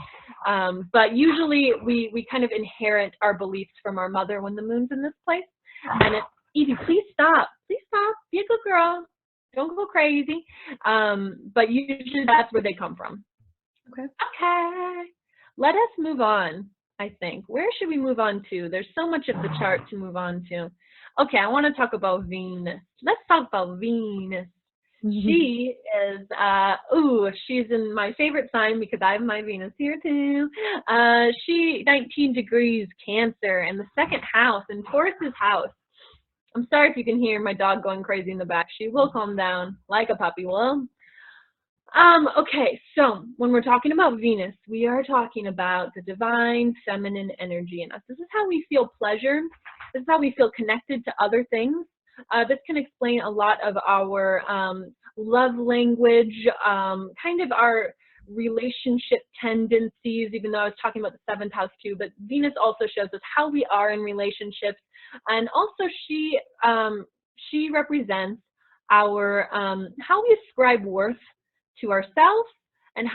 But usually we kind of inherit our beliefs from our mother when the moon's in this place. And it's Evie, please stop, be a good girl, don't go crazy. But usually that's where they come from. Okay. Let us move on. I think, where should we move on to? There's so much of the chart to move on to. Okay, I want to talk about Venus. Let's talk about Venus. She is, she's in my favorite sign because I have my Venus here too. She 19 degrees Cancer in the second house, in Taurus's house. I'm sorry if you can hear my dog going crazy in the back. She will calm down like a puppy will. Okay, so when we're talking about Venus, we are talking about the divine feminine energy in us. This is how we feel pleasure. This is how we feel connected to other things. This can explain a lot of our love language, kind of our relationship tendencies, even though I was talking about the 7th house too, but Venus also shows us how we are in relationships. And also she represents our, how we ascribe worth to ourselves and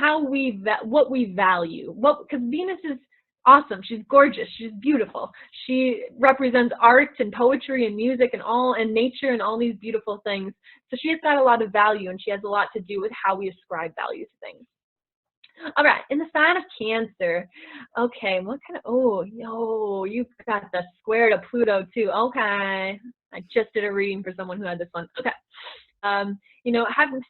what we value. Because Venus is awesome. She's gorgeous. She's beautiful. She represents art and poetry and music and nature and all these beautiful things. So she has got a lot of value, and she has a lot to do with how we ascribe value to things. All right, in the sign of Cancer. Okay, what kind of, you got the square to Pluto too. Okay, I just did a reading for someone who had this one. Okay.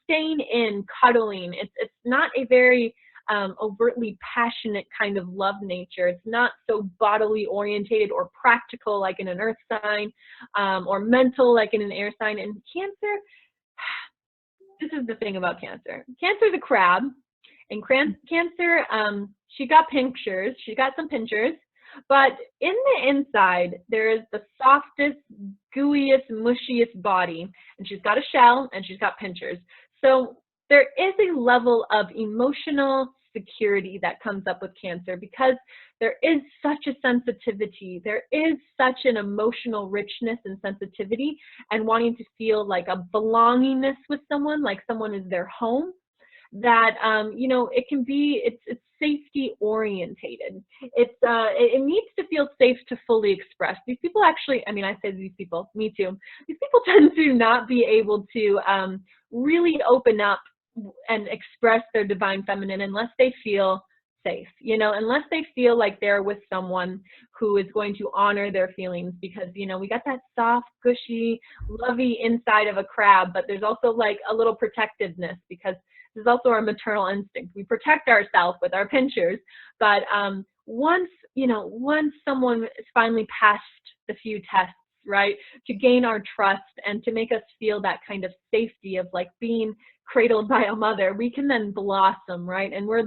Staying in, cuddling. It's not a very overtly passionate kind of love nature. It's not so bodily orientated or practical like in an earth sign, or mental like in an air sign. And Cancer, this is the thing about Cancer. Cancer's a crab. And Cancer, she got pinchers. She got some pinchers. But in the inside, there is the softest, gooeyest, mushiest body. And she's got a shell, and she's got pinchers. So there is a level of emotional security that comes up with Cancer because there is such a sensitivity. There is such an emotional richness and sensitivity, and wanting to feel like a belongingness with someone, like someone is their home, that it can be, it's safety orientated. It needs to feel safe to fully express. These people actually, I say these people, me too. These people tend to not be able to really open up and express their divine feminine unless they feel safe, unless they feel like they're with someone who is going to honor their feelings, because we got that soft, gushy, lovey inside of a crab, but there's also like a little protectiveness, because this is also our maternal instinct. We protect ourselves with our pinchers, but once someone is finally passed the few tests, right, to gain our trust and to make us feel that kind of safety of like being cradled by a mother, we can then blossom, right? And we're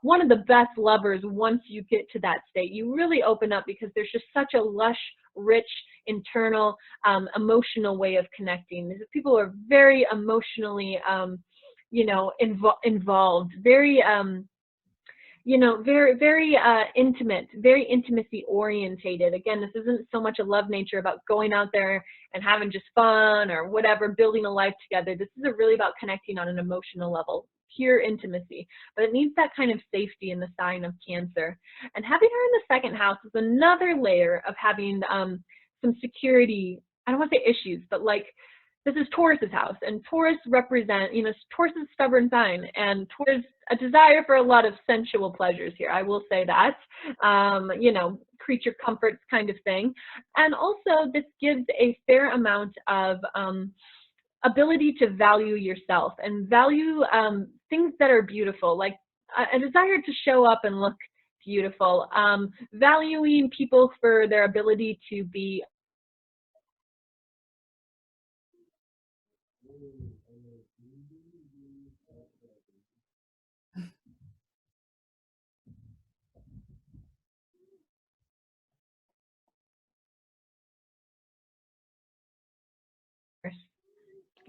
one of the best lovers once you get to that state. You really open up because there's just such a lush, rich, internal, emotional way of connecting. People are very emotionally involved, very very intimate, very intimacy orientated. Again, this isn't so much a love nature about going out there and having just fun or whatever, building a life together. This is really about connecting on an emotional level, pure intimacy, but it needs that kind of safety in the sign of Cancer. And having her in the second house is another layer of having some security. I don't want to say issues, but like, this is Taurus's house, and Taurus represents, Taurus is a stubborn sign, and Taurus, a desire for a lot of sensual pleasures here. I will say that, creature comforts kind of thing. And also this gives a fair amount of ability to value yourself and value things that are beautiful, like a desire to show up and look beautiful, valuing people for their ability to be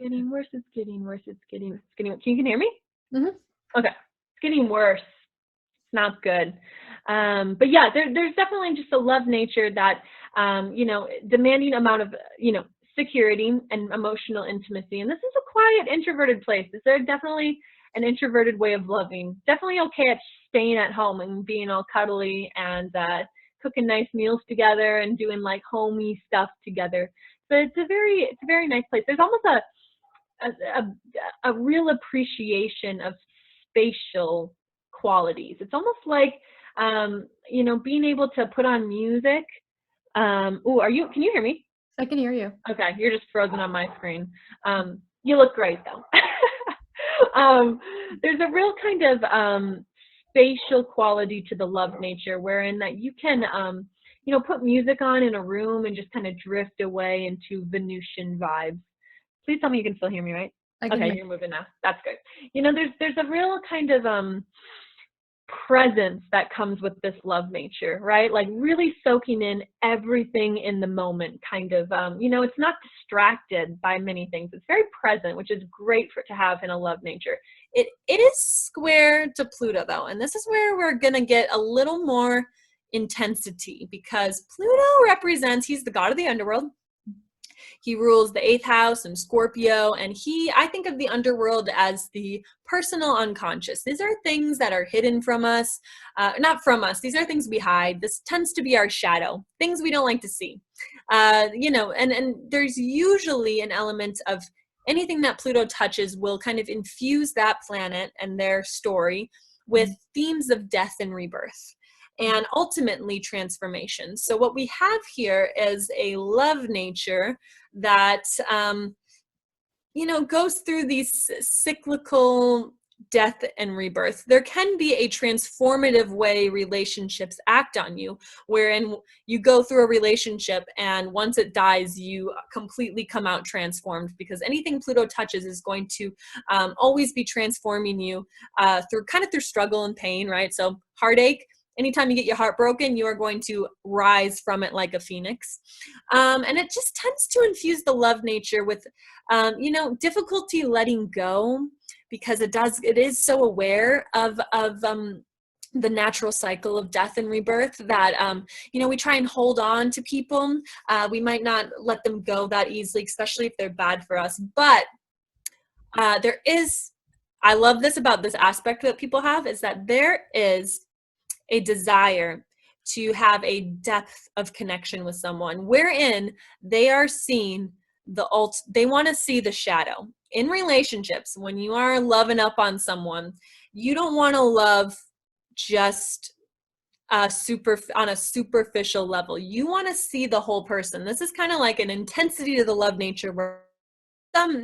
getting worse. It's getting worse. Can you hear me? Mm-hmm. Okay. It's getting worse. It's not good. But yeah, there's definitely just a love nature that you know, demanding amount of, you know, security and emotional intimacy. And this is a quiet, introverted place. Is there definitely an introverted way of loving? Definitely okay at staying at home and being all cuddly and cooking nice meals together and doing like homey stuff together. So it's a very nice place. There's almost a real appreciation of spatial qualities. It's almost like, you know, being able to put on music. Can you hear me? I can hear you. Okay, you're just frozen on my screen. You look great though. There's a real kind of spatial quality to the love nature, wherein that you can, you know, put music on in a room and just kind of drift away into Venusian vibes. Please tell me you can still hear me, right? Okay, you're moving now. That's good. You know, there's a real kind of presence that comes with this love nature, right? Like really soaking in everything in the moment, kind of, you know, it's not distracted by many things. It's very present, which is great to have in a love nature. It is square to Pluto though, and this is where we're gonna get a little more intensity, because Pluto represents, he's the god of the underworld. He rules the 8th house and Scorpio, and I think of the underworld as the personal unconscious. These are things that are hidden from us, not from us. These are things we hide. This tends to be our shadow, things we don't like to see. You know, and there's usually an element of anything that Pluto touches will kind of infuse that planet and their story with themes of death and rebirth, and ultimately transformation. So what we have here is a love nature that, you know, goes through these cyclical death and rebirth. There can be a transformative way relationships act on you, wherein you go through a relationship and once it dies, you completely come out transformed, because anything Pluto touches is going to always be transforming you through struggle and pain, right? So heartache. Anytime you get your heart broken, you are going to rise from it like a phoenix. And it just tends to infuse the love nature with, you know, difficulty letting go, because it is so aware of the natural cycle of death and rebirth that, you know, we try and hold on to people. We might not let them go that easily, especially if they're bad for us. But I love this about this aspect that people have, is that there is a desire to have a depth of connection with someone, wherein they are seeing they want to see the shadow. In relationships, when you are loving up on someone, you don't want to love just on a superficial level. You want to see the whole person. This is kind of like an intensity to the love nature where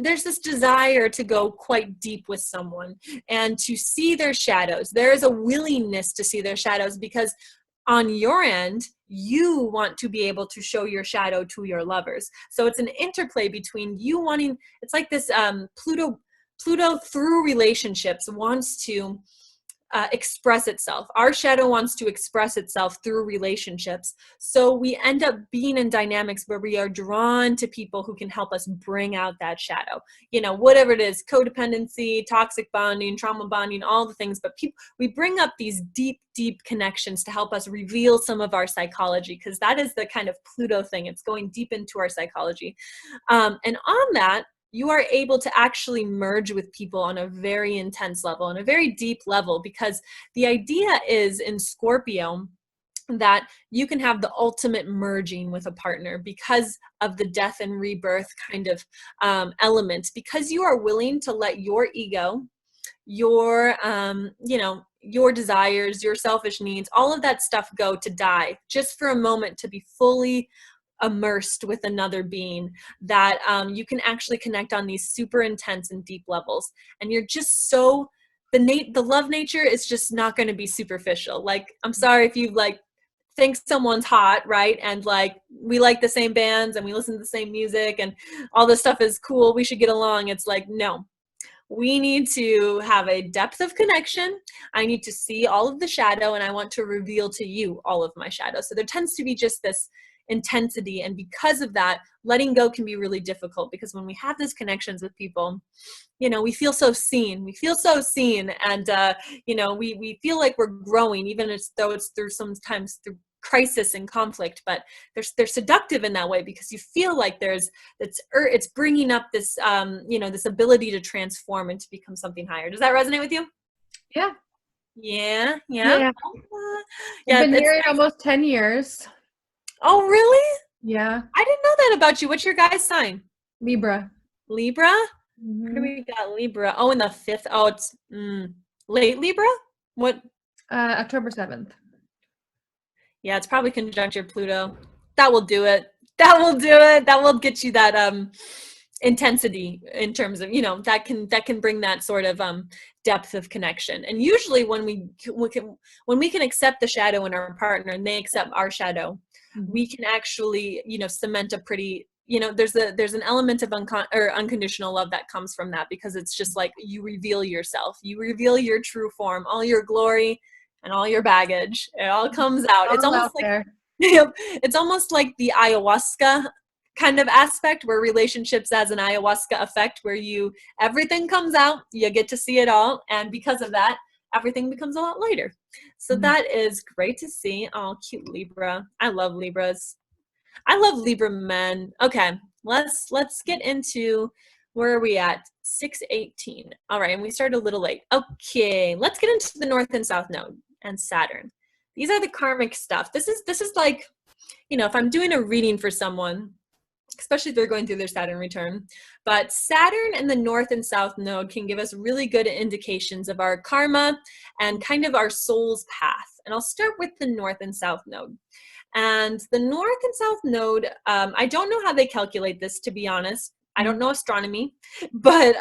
there's this desire to go quite deep with someone and to see their shadows. There is a willingness to see their shadows, because on your end, you want to be able to show your shadow to your lovers. So it's an interplay between you wanting, it's like this Pluto through relationships wants to express itself. Our shadow wants to express itself through relationships. So we end up being in dynamics where we are drawn to people who can help us bring out that shadow. You know, whatever it is, codependency, toxic bonding, trauma bonding, all the things. But we bring up these deep, deep connections to help us reveal some of our psychology, because that is the kind of Pluto thing. It's going deep into our psychology. And on that, you are able to actually merge with people on a very intense level, on a very deep level, because the idea is in Scorpio that you can have the ultimate merging with a partner because of the death and rebirth kind of element, because you are willing to let your ego, your, you know, your desires, your selfish needs, all of that stuff go to die just for a moment, to be fully immersed with another being, that you can actually connect on these super intense and deep levels. And you're just so, the love nature is just not going to be superficial. Like, I'm sorry if you like think someone's hot, right? And like, we like the same bands and we listen to the same music and all this stuff is cool, we should get along. It's like, no. We need to have a depth of connection. I need to see all of the shadow, and I want to reveal to you all of my shadow. So there tends to be just this intensity, and because of that, letting go can be really difficult, because when we have these connections with people, you know, we feel so seen. And you know, we feel like we're growing, even though it's sometimes through crisis and conflict, but they're seductive in that way because you feel like it's bringing up this, this ability to transform and to become something higher. Does that resonate with you? Yeah. Yeah. Yeah. Yeah. I've been married almost 10 years. Oh, really? Yeah. I didn't know that about you. What's your guy's sign? Libra. Libra? Mm-hmm. Where do we got Libra? Oh, in the 5th. Oh, it's late Libra? What? October 7th. Yeah, it's probably conjunct your Pluto. That will do it. That will do it. That will get you that intensity in terms of, that can bring that sort of depth of connection. And usually when we can accept the shadow in our partner and they accept our shadow, we can actually, cement a pretty, there's an element of unconditional love that comes from that, because it's just like you reveal yourself, you reveal your true form, all your glory and all your baggage. It all comes out. It's almost like it's almost like the ayahuasca kind of aspect, where relationships as an ayahuasca effect, where everything comes out, you get to see it all, and because of that, everything becomes a lot lighter. So that is great to see. Oh, cute Libra. I love Libras. I love Libra men. Okay, let's get into, where are we at? 6:18. All right, and we started a little late. Okay, let's get into the North and South Node and Saturn. These are the karmic stuff. This is like, if I'm doing a reading for someone, especially if they're going through their Saturn return, but Saturn and the North and South Node can give us really good indications of our karma and kind of our soul's path. And I'll start with the North and South Node. And the North and South Node, I don't know how they calculate this, to be honest. I don't know astronomy, but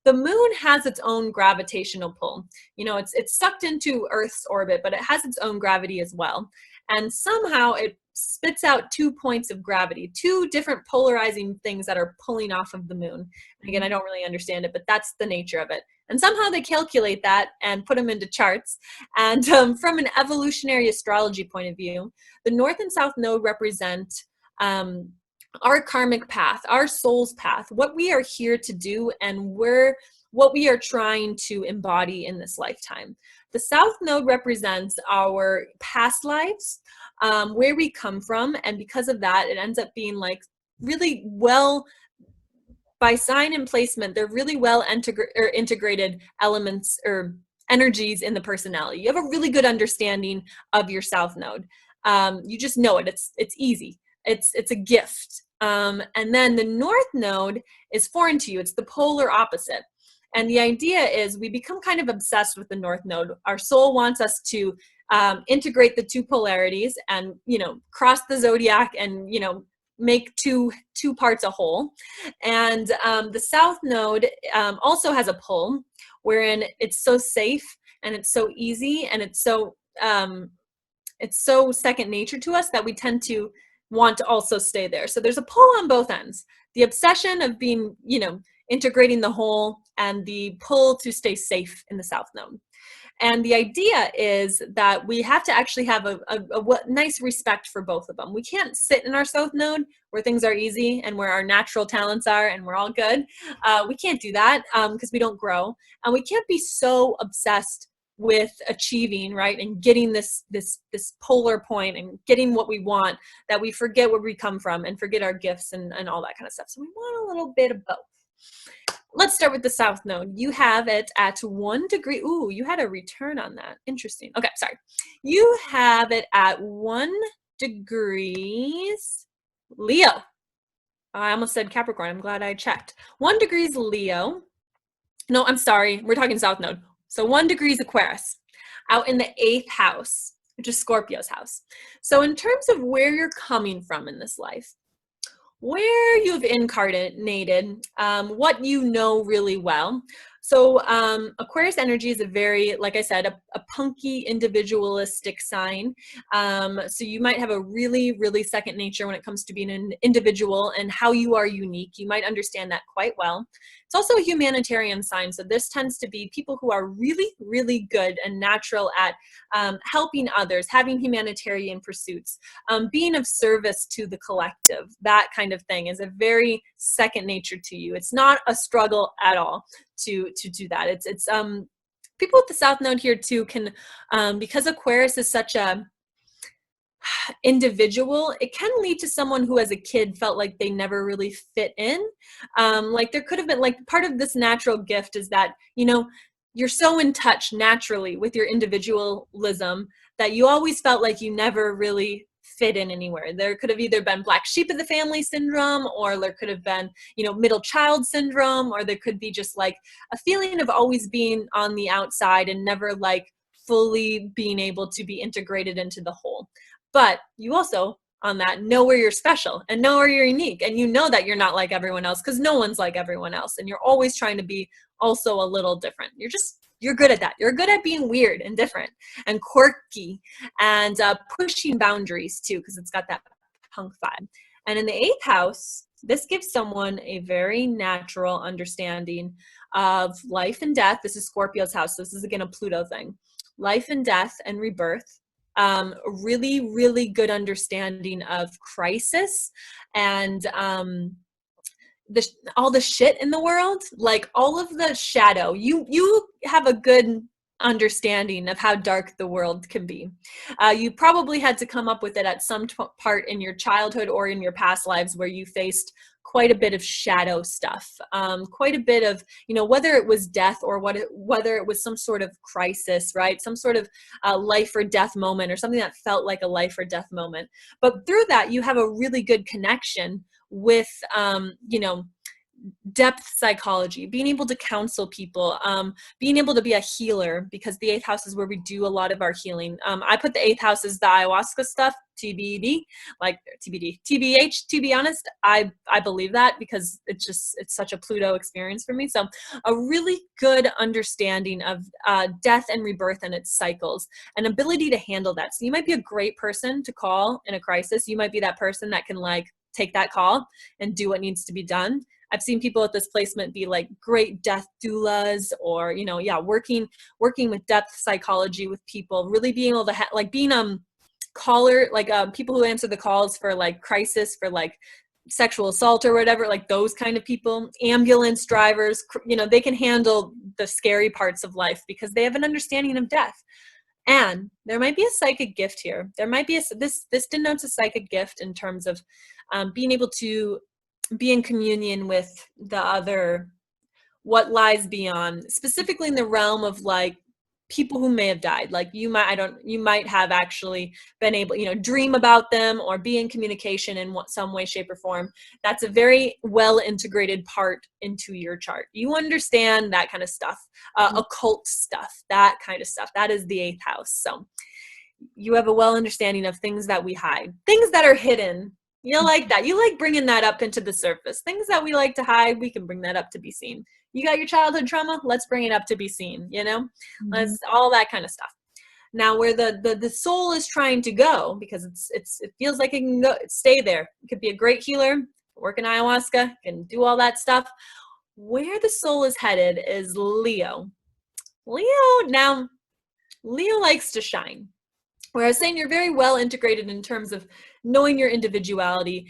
the moon has its own gravitational pull. It's sucked into Earth's orbit, but it has its own gravity as well. And somehow it spits out 2 points of gravity, 2 different polarizing things that are pulling off of the moon. And again, I don't really understand it, but that's the nature of it. And somehow they calculate that and put them into charts. And from an evolutionary astrology point of view, the North and South Node represent our karmic path, our soul's path, what we are here to do, and what we are trying to embody in this lifetime. The South Node represents our past lives, where we come from, and because of that, it ends up being like really well, by sign and placement, they're really well integrated elements or energies in the personality. You have a really good understanding of your South Node. You just know it. It's easy. It's a gift. And then the North Node is foreign to you. It's the polar opposite. And the idea is we become kind of obsessed with the North Node. Our soul wants us to integrate the 2 polarities and, cross the zodiac and, make two parts a whole. And the South Node also has a pull, wherein it's so safe and it's so easy and it's so second nature to us that we tend to want to also stay there. So there's a pull on both ends. The obsession of being, integrating the whole, and the pull to stay safe in the South Node. And the idea is that we have to actually have a nice respect for both of them. We can't sit in our South Node where things are easy and where our natural talents are and we're all good. We can't do that because we don't grow. And we can't be so obsessed with achieving, right, and getting this polar point and getting what we want, that we forget where we come from and forget our gifts and all that kind of stuff. So we want a little bit of both. Let's start with the South Node. You have it at 1 degree. Ooh, you had a return on that. Interesting. Okay, sorry. You have it at 1 degrees Leo. I almost said Capricorn. I'm glad I checked. 1 degrees Leo. No, I'm sorry. We're talking South Node. So 1 degrees Aquarius, out in the 8th house, which is Scorpio's house. So in terms of where you're coming from in this life, where you've incarnated, what you know really well. So Aquarius energy is a very, like I said, a punky, individualistic sign. So you might have a really, really second nature when it comes to being an individual and how you are unique. You might understand that quite well. It's also a humanitarian sign. So this tends to be people who are really, really good and natural at helping others, having humanitarian pursuits, being of service to the collective. That kind of thing is a very second nature to you. It's not a struggle at all to do that. It's people with the South Node here too can, because Aquarius is such a individual, it can lead to someone who as a kid felt like they never really fit in. Like there could have been, like, part of this natural gift is that, you know, you're so in touch naturally with your individualism that you always felt like you never really fit in anywhere. There could have either been black sheep of the family syndrome, or there could have been, you know, middle child syndrome, or there could be just like a feeling of always being on the outside and never like fully being able to be integrated into the whole. But you also, on that, know where you're special and know where you're unique, and you know that you're not like everyone else, because no one's like everyone else, and you're always trying to be also a little different. You're good at that. You're good at being weird and different and quirky and pushing boundaries too, because it's got that punk vibe. And in the 8th house, this gives someone a very natural understanding of life and death. This is Scorpio's house. This is, again, a Pluto thing. Life and death and rebirth. Really, really good understanding of crisis and all the shit in the world, like all of the shadow. You have a good understanding of how dark the world can be. You probably had to come up with it at some part in your childhood or in your past lives where you faced quite a bit of shadow stuff, quite a bit of, you know, whether it was death or whether it was some sort of crisis, right? Some sort of life or death moment, or something that felt like a life or death moment. But through that, you have a really good connection with, you know, depth psychology, being able to counsel people, being able to be a healer, because the 8th house is where we do a lot of our healing. I put the 8th house as the ayahuasca stuff, TBD, like TBD, TBH, to be honest. I believe that because it's such a Pluto experience for me. So a really good understanding of death and rebirth and its cycles, an ability to handle that. So you might be a great person to call in a crisis. You might be that person that can like take that call and do what needs to be done. I've seen people at this placement be like great death doulas, or, you know, yeah, working with depth psychology with people, really being able to like being caller, like people who answer the calls for like crisis, for like sexual assault or whatever, like those kind of people, ambulance drivers, you know, they can handle the scary parts of life because they have an understanding of death. And there might be a psychic gift here. There might be this denotes a psychic gift in terms of being able to be in communion with the other, what lies beyond, specifically in the realm of like people who may have died. Like you might have actually been able, you know, dream about them or be in communication in some way, shape, or form. That's a very well integrated part into your chart. You understand that kind of stuff, occult stuff, that kind of stuff. That is the 8th house. So you have a well understanding of things that we hide, things that are hidden. You like that. You like bringing that up into the surface. Things that we like to hide, we can bring that up to be seen. You got your childhood trauma, let's bring it up to be seen, you know? Let's all that kind of stuff. Now where the soul is trying to go, because it feels like it can go stay there. It could be a great healer, work in ayahuasca, can do all that stuff. Where the soul is headed is Leo. Leo likes to shine. Where I was saying you're very well integrated in terms of knowing your individuality.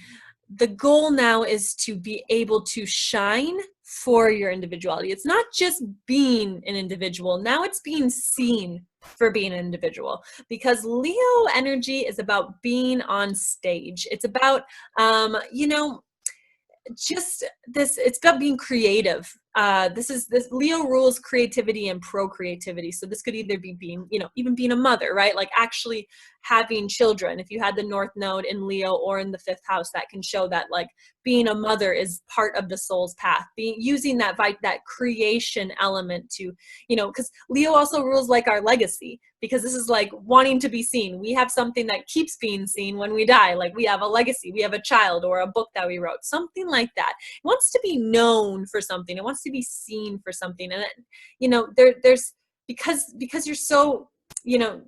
The goal now is to be able to shine for your individuality. It's not just being an individual. Now it's being seen for being an individual, because Leo energy is about being on stage. It's about, you know, just this, it's about being creative. This Leo rules creativity and procreativity. So this could either be being, you know, even being a mother, right? Like actually having children. If you had the North Node in Leo or in the 5th house, that can show that like being a mother is part of the soul's path. Using that creation element to, you know, because Leo also rules like our legacy, because this is like wanting to be seen. We have something that keeps being seen when we die. Like we have a legacy, we have a child or a book that we wrote, something like that. It wants to be known for something. It wants to be seen for something. And, you know, there's, because you're so, you know,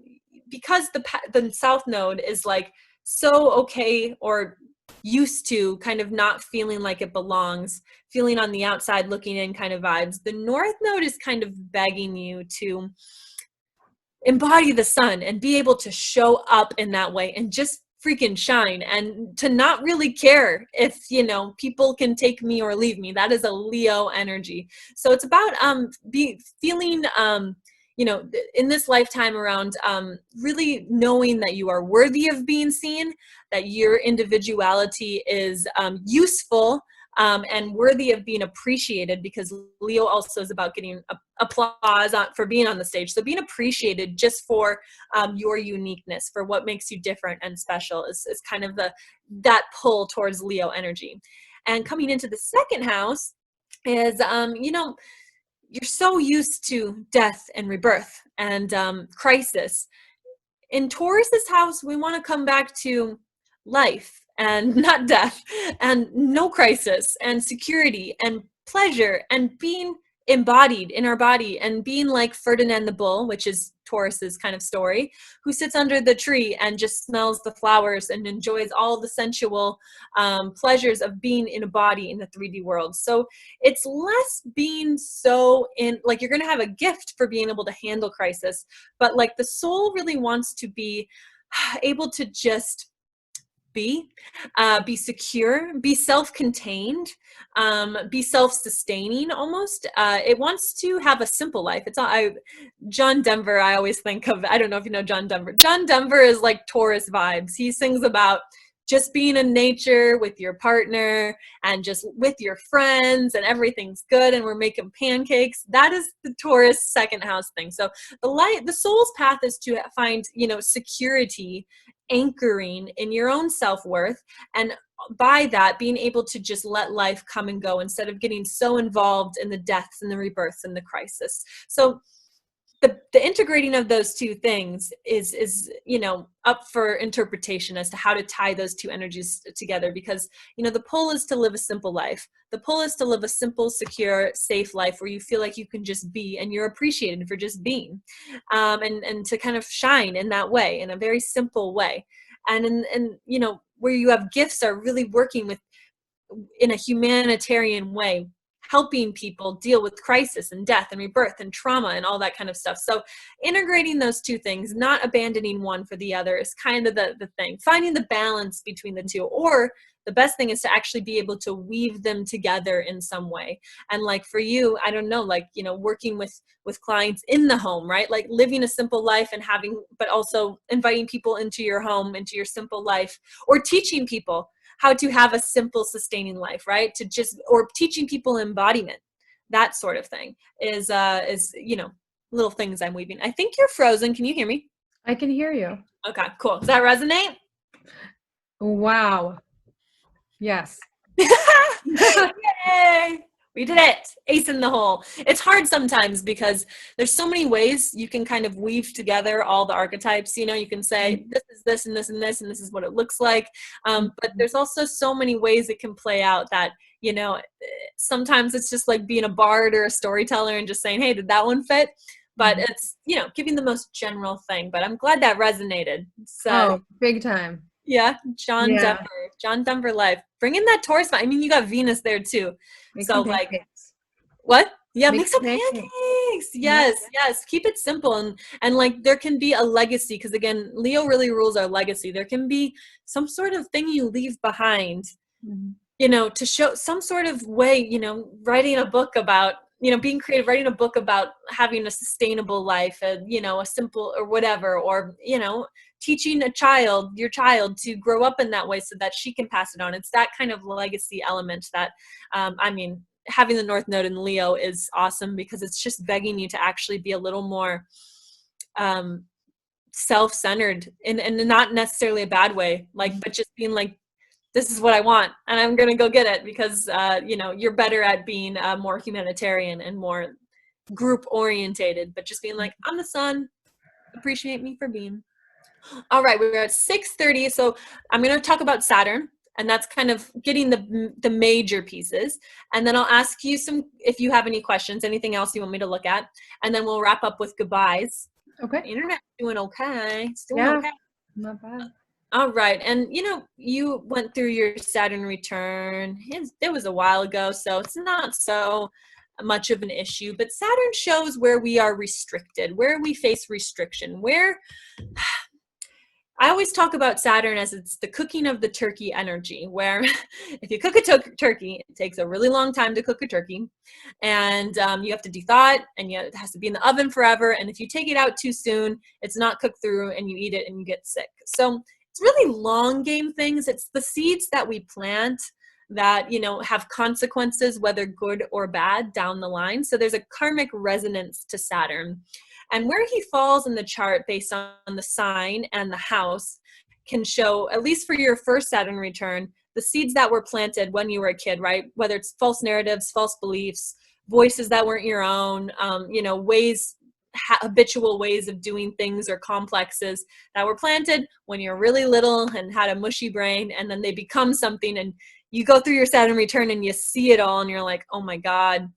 because the South Node is like so okay or used to kind of not feeling like it belongs, feeling on the outside looking in kind of vibes. The North Node is kind of begging you to embody the sun and be able to show up in that way and just freaking shine, and to not really care if, you know, people can take me or leave me. That is a Leo energy. So it's about feeling in this lifetime around really knowing that you are worthy of being seen, that your individuality is useful and worthy of being appreciated, because Leo also is about getting applause for being on the stage. So being appreciated just for your uniqueness, for what makes you different and special is kind of that pull towards Leo energy. And coming into the second house is, you're so used to death and rebirth and crisis. In Taurus's house, we want to come back to life and not death, and no crisis, and security and pleasure, and being embodied in our body, and being like Ferdinand the Bull, which is Taurus's kind of story, who sits under the tree and just smells the flowers and enjoys all the sensual pleasures of being in a body in the 3D world. So it's less being so in, like, you're going to have a gift for being able to handle crisis, but like the soul really wants to be able to just be secure, be self-contained, be self-sustaining almost. It wants to have a simple life. John Denver, I always think of, I don't know if you know John Denver. John Denver is like Taurus vibes. He sings about just being in nature with your partner and just with your friends, and everything's good and we're making pancakes. That is the Taurus second house thing. So the soul's path is to find, security, anchoring in your own self-worth, and by that being able to just let life come and go instead of getting so involved in the deaths and the rebirths and the crisis. So the integrating of those two things is up for interpretation as to how to tie those two energies together, because the pull is to live a simple life. The pull is to live a simple, secure, safe life where you feel like you can just be and you're appreciated for just being, and to kind of shine in that way, in a very simple way. And where you have gifts are really working with in a humanitarian way, helping people deal with crisis and death and rebirth and trauma and all that kind of stuff. So integrating those two things, not abandoning one for the other, is kind of the thing. Finding the balance between the two, or the best thing is to actually be able to weave them together in some way. And like for you, I don't know, like, working with clients in the home, right? Like living a simple life and but also inviting people into your home, into your simple life, or teaching people how to have a simple, sustaining life, right? Or teaching people embodiment, that sort of thing is little things I'm weaving. I think you're frozen. Can you hear me? I can hear you. Okay, cool. Does that resonate? Wow. Yes. Yay! We did it. Ace in the hole. It's hard sometimes because there's so many ways you can kind of weave together all the archetypes. You can say this is this and this and this and this is what it looks like. But there's also so many ways it can play out that, sometimes it's just like being a bard or a storyteller and just saying, hey, did that one fit? But it's, giving the most general thing. But I'm glad that resonated. So, big time. Yeah, John Denver life. Bring in that Taurus. I mean, you got Venus there too. So like, what? Yeah, make some pancakes. Yes. Keep it simple, and like there can be a legacy, because again, Leo really rules our legacy. There can be some sort of thing you leave behind, to show some sort of way. Writing a book about, being creative, writing a book about having a sustainable life, and a simple or whatever, or teaching your child to grow up in that way so that she can pass it on. It's that kind of legacy element that, having the North Node in Leo is awesome, because it's just begging you to actually be a little more self-centered, and not necessarily a bad way, but just being like, this is what I want, and I'm going to go get it, because, you're better at being more humanitarian and more group orientated, but just being like, I'm the sun, appreciate me for being. All right, we're at 6:30, so I'm going to talk about Saturn, and that's kind of getting the major pieces, and then I'll ask you if you have any questions, anything else you want me to look at, and then we'll wrap up with goodbyes. Okay. The internet's doing okay. It's doing okay. Not bad. All right, and you went through your Saturn return. It was a while ago, so it's not so much of an issue, but Saturn shows where we are restricted, where we face restriction, where I always talk about Saturn as it's the cooking of the turkey energy, where if you cook a turkey, it takes a really long time to cook a turkey, and you have to de-thaw it, and it has to be in the oven forever, and if you take it out too soon, it's not cooked through, and you eat it, and you get sick. So it's really long game things. It's the seeds that we plant that, you know, have consequences, whether good or bad, down the line. So there's a karmic resonance to Saturn. And where he falls in the chart based on the sign and the house can show, at least for your first Saturn return, the seeds that were planted when you were a kid, right? Whether it's false narratives, false beliefs, voices that weren't your own, you know, habitual ways of doing things or complexes that were planted when you're really little and had a mushy brain, and then they become something, and you go through your Saturn return and you see it all and you're like, oh my God,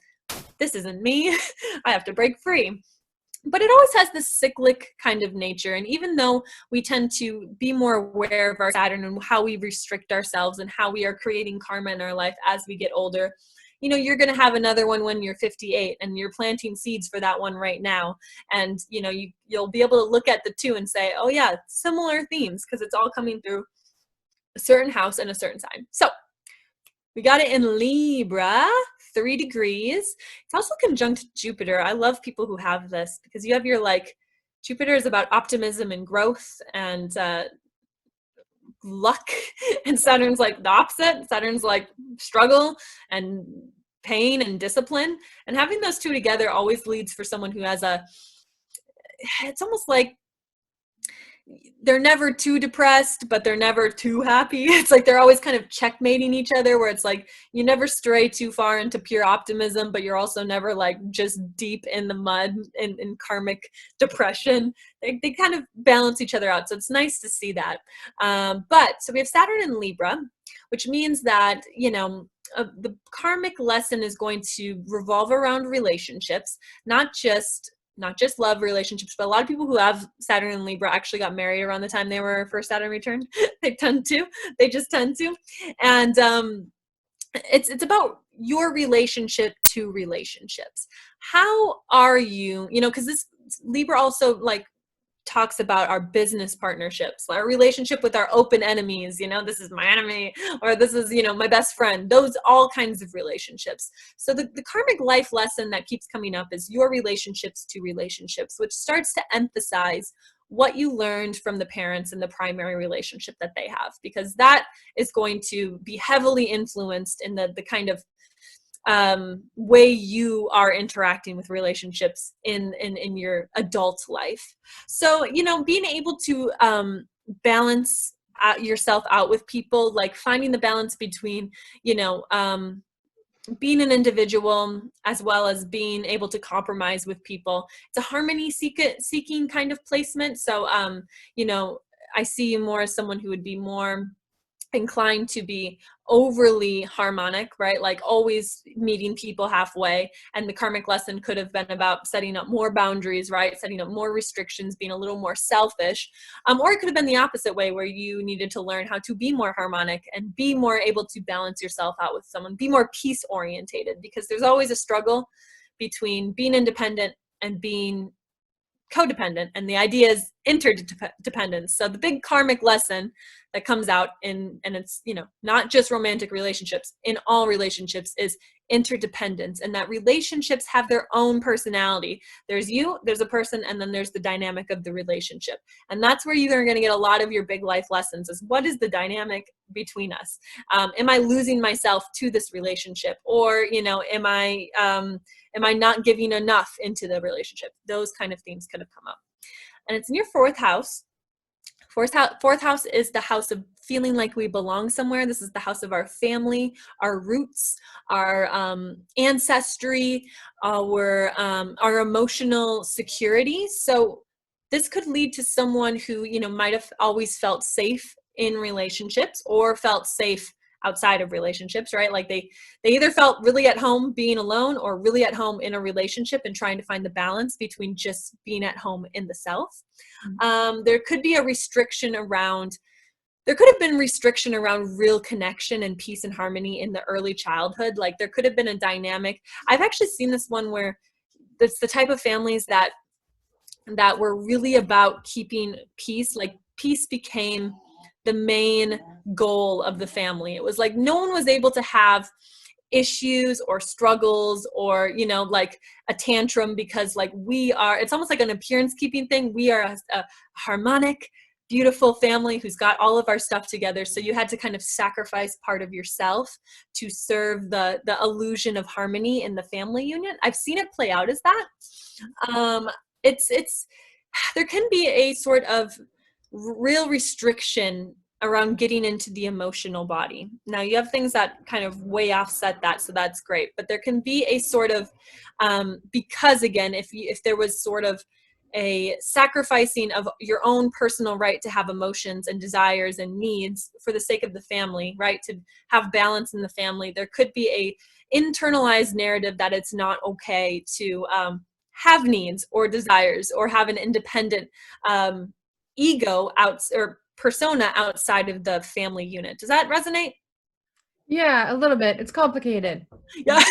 this isn't me. I have to break free. But it always has this cyclic kind of nature. And even though we tend to be more aware of our Saturn and how we restrict ourselves and how we are creating karma in our life as we get older, you know, you're going to have another one when you're 58 and you're planting seeds for that one right now. And, you know, you'll be able to look at the two and say, oh yeah, similar themes, because it's all coming through a certain house and a certain sign. So we got it in Libra, 3 degrees. It's also conjunct Jupiter. I love people who have this, because you have your, like, Jupiter is about optimism and growth and luck, and Saturn's like the opposite. Saturn's like struggle and pain and discipline. And having those two together always leads for someone who has it's almost like they're never too depressed, but they're never too happy. It's like they're always kind of checkmating each other, where it's like you never stray too far into pure optimism, but you're also never like just deep in the mud in karmic depression. They kind of balance each other out. So it's nice to see that. So we have Saturn in Libra, which means that, you know, the karmic lesson is going to revolve around relationships, not just love relationships, but a lot of people who have Saturn and Libra actually got married around the time they were first Saturn returned. They just tend to. And it's about your relationship to relationships. How are you, you know, because this Libra also like talks about our business partnerships, our relationship with our open enemies, you know, this is my enemy, or this is, you know, my best friend, those all kinds of relationships. So the karmic life lesson that keeps coming up is your relationships to relationships, which starts to emphasize what you learned from the parents in the primary relationship that they have, because that is going to be heavily influenced in the kind of way you are interacting with relationships in your adult life. So, you know, being able to balance yourself out with people, like finding the balance between, you know, being an individual as well as being able to compromise with people. It's a harmony seeking kind of placement. So, you know, I see you more as someone who would be more inclined to be overly harmonic, right? Like always meeting people halfway. And the karmic lesson could have been about setting up more boundaries, right? Setting up more restrictions, being a little more selfish. Or it could have been the opposite way, where you needed to learn how to be more harmonic and be more able to balance yourself out with someone, be more peace orientated, because there's always a struggle between being independent and being codependent, and the idea is interdependence. So the big karmic lesson that comes out and it's, you know, not just romantic relationships, in all relationships, is interdependence, and that relationships have their own personality. There's you, there's a person, and then there's the dynamic of the relationship. And that's where you're going to get a lot of your big life lessons, is what is the dynamic between us? Am I losing myself to this relationship? Or, you know, am I not giving enough into the relationship? Those kind of themes could have come up. And it's in your fourth house. Fourth house is the house of feeling like we belong somewhere. This is the house of our family, our roots, our ancestry, our emotional security. So this could lead to someone who, you know, might have always felt safe in relationships or felt safe outside of relationships, right? Like they either felt really at home being alone or really at home in a relationship, and trying to find the balance between just being at home in the self. There could be a restriction around, there could have been restriction around real connection and peace and harmony in the early childhood. Like there could have been a dynamic. I've actually seen this one where it's the type of families that were really about keeping peace, like peace became the main goal of the family. It was like no one was able to have issues or struggles or, you know, like a tantrum, because like it's almost like an appearance keeping thing. We are a harmonic, beautiful family who's got all of our stuff together. So you had to kind of sacrifice part of yourself to serve the illusion of harmony in the family unit. I've seen it play out as that. It's there can be a sort of real restriction around getting into the emotional body. Now you have things that kind of way offset that, so that's great. But there can be a sort of, because again, if there was sort of a sacrificing of your own personal right to have emotions and desires and needs for the sake of the family, right, to have balance in the family, there could be a internalized narrative that it's not okay to have needs or desires or have an independent ego or persona outside of the family unit. Does that resonate? Yeah, a little bit. It's complicated. Yeah.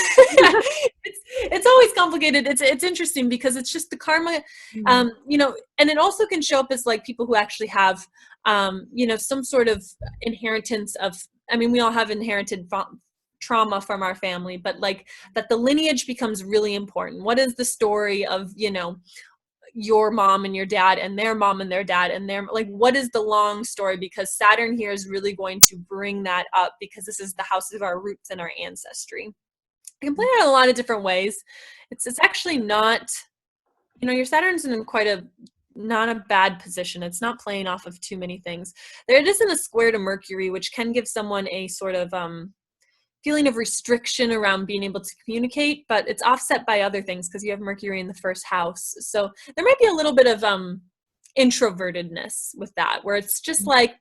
It's always complicated. It's interesting because it's just the karma, you know, and it also can show up as like people who actually have, you know, some sort of inheritance of, I mean, we all have inherited trauma from our family, but like that the lineage becomes really important. What is the story of, you know, your mom and your dad and their mom and their dad and their, like, what is the long story? Because Saturn here is really going to bring that up, because this is the house of our roots and our ancestry. I can play it out a lot of different ways. It's actually not, you know, your Saturn's in not a bad position. It's not playing off of too many things. It is in a square to Mercury, which can give someone a sort of feeling of restriction around being able to communicate, but it's offset by other things because you have Mercury in the first house. So there might be a little bit of introvertedness with that, where it's just like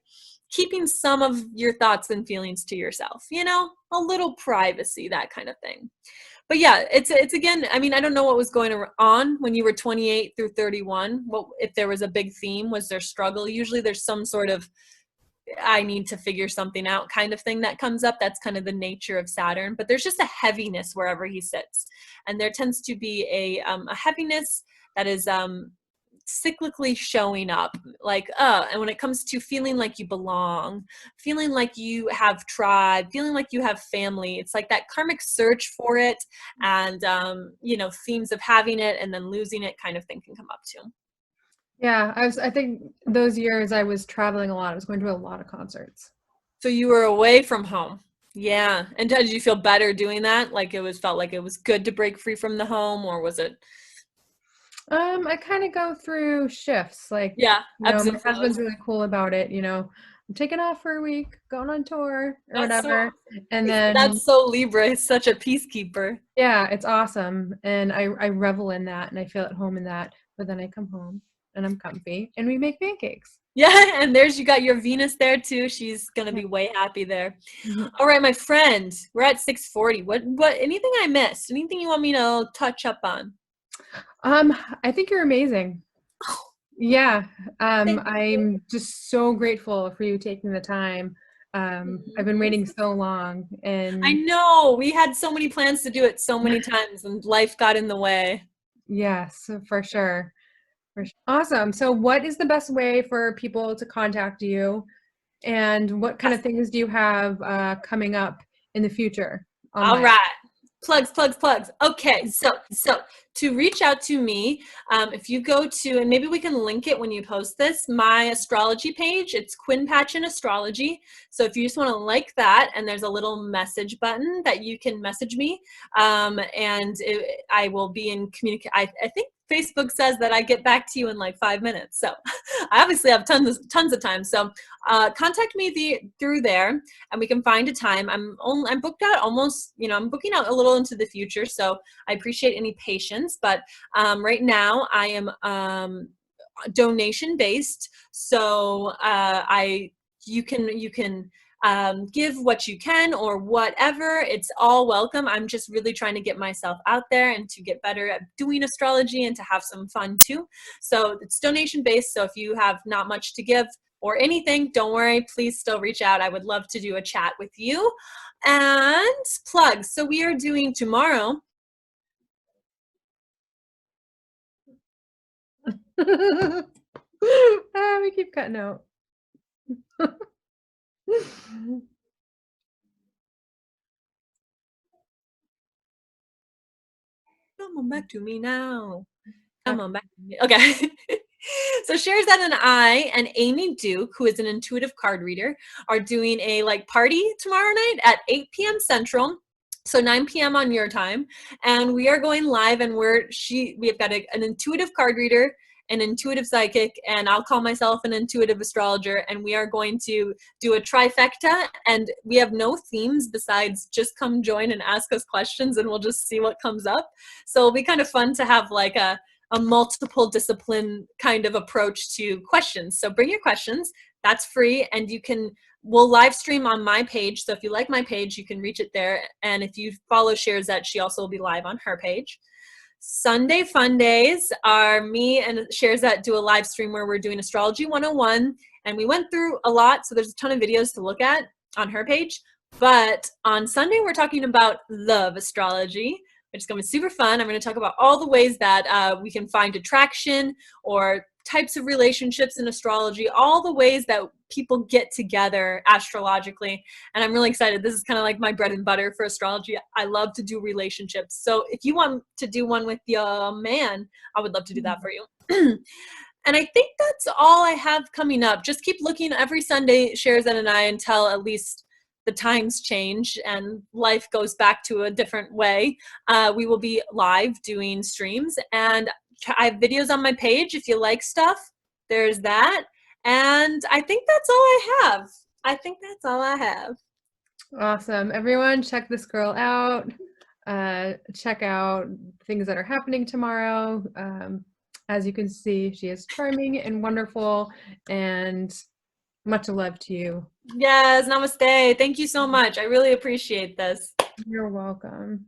keeping some of your thoughts and feelings to yourself, you know, a little privacy, that kind of thing. But yeah, it's again, I mean, I don't know what was going on when you were 28 through 31. What if there was a big theme? Was there struggle? Usually there's some sort of I need to figure something out kind of thing that comes up. That's kind of the nature of Saturn, but there's just a heaviness wherever he sits. And there tends to be a heaviness that is cyclically showing up, like, and when it comes to feeling like you belong, feeling like you have tribe, feeling like you have family, it's like that karmic search for it. And, you know, themes of having it and then losing it kind of thing can come up too. Yeah, I think those years I was traveling a lot. I was going to a lot of concerts. So you were away from home. Yeah. And did you feel better doing that? Like felt like it was good to break free from the home, or was it? I kind of go through shifts. Like, Yeah, you know, ebbs my and flows. husband's really cool about it. You know, I'm taking off for a week, going on tour or whatever. And then that's so Libra. He's such a peacekeeper. yeah, it's awesome. And I revel in that and I feel at home in that. But then I come home and I'm comfy and we make pancakes. Yeah, and you got your Venus there too. She's gonna be way happy there. Mhm. All right, my friend, we're at 6:40. What anything I missed? Anything you want me to touch up on? I think you're amazing. Yeah. I'm just so grateful for you taking the time. I've been waiting so long, and I know we had so many plans to do it so many times and life got in the way. yes, for sure. Awesome. So what is the best way for people to contact you, and what kind of things do you have coming up in the future All online? right. Plugs. Okay, so to reach out to me, if you go to, and maybe we can link it when you post this, my astrology page, it's Quinne Patchin Astrology. So if you just want to like that, and there's a little message button that you can message me, and I will be in communication. I think Facebook says that I get back to you in like 5 minutes. So I obviously have tons of time. So contact me through there, and we can find a time. I'm booked out almost, you know, I'm booking out a little into the future. So I appreciate any patience, but right now I am donation based. So you can give what you can or whatever. It's all welcome. I'm just really trying to get myself out there and to get better at doing astrology and to have some fun too. So it's donation based. So if you have not much to give or anything, don't worry, please still reach out. I would love to do a chat with you. And plugs. So we are doing tomorrow. We keep cutting out. Come on back to me now. Come on back to me. Okay. So Sherzad and I and Amy Duke, who is an intuitive card reader, are doing a like party tomorrow night at 8 p.m. Central. So 9 p.m. on your time. And we are going live, and we have got an intuitive card reader, an intuitive psychic, and I'll call myself an intuitive astrologer, and we are going to do a trifecta, and we have no themes besides just come join and ask us questions, and we'll just see what comes up. So it'll be kind of fun to have like a multiple discipline kind of approach to questions. So bring your questions. That's free, and we'll live stream on my page. So if you like my page, you can reach it there. And if you follow Sherzad, she also will be live on her page. Sunday fun days are me and Sherzad do a live stream where we're doing Astrology 101, and we went through a lot, so there's a ton of videos to look at on her page. But on Sunday, we're talking about love astrology, which is going to be super fun. I'm going to talk about all the ways that we can find attraction or types of relationships in astrology, all the ways that people get together astrologically. And I'm really excited. This is kind of like my bread and butter for astrology. I love to do relationships. So if you want to do one with your man, I would love to do that for you. And I think that's all I have coming up. Just keep looking every Sunday, Sherzad and I, until at least the times change and life goes back to a different way. We will be live doing streams, and I have videos on my page if you like stuff. There's that. And I think that's all I have. Awesome. Everyone, check this girl out. Check out things that are happening tomorrow. As you can see, she is charming and wonderful, and much love to you. Yes, namaste. Thank you so much. I really appreciate this. You're welcome.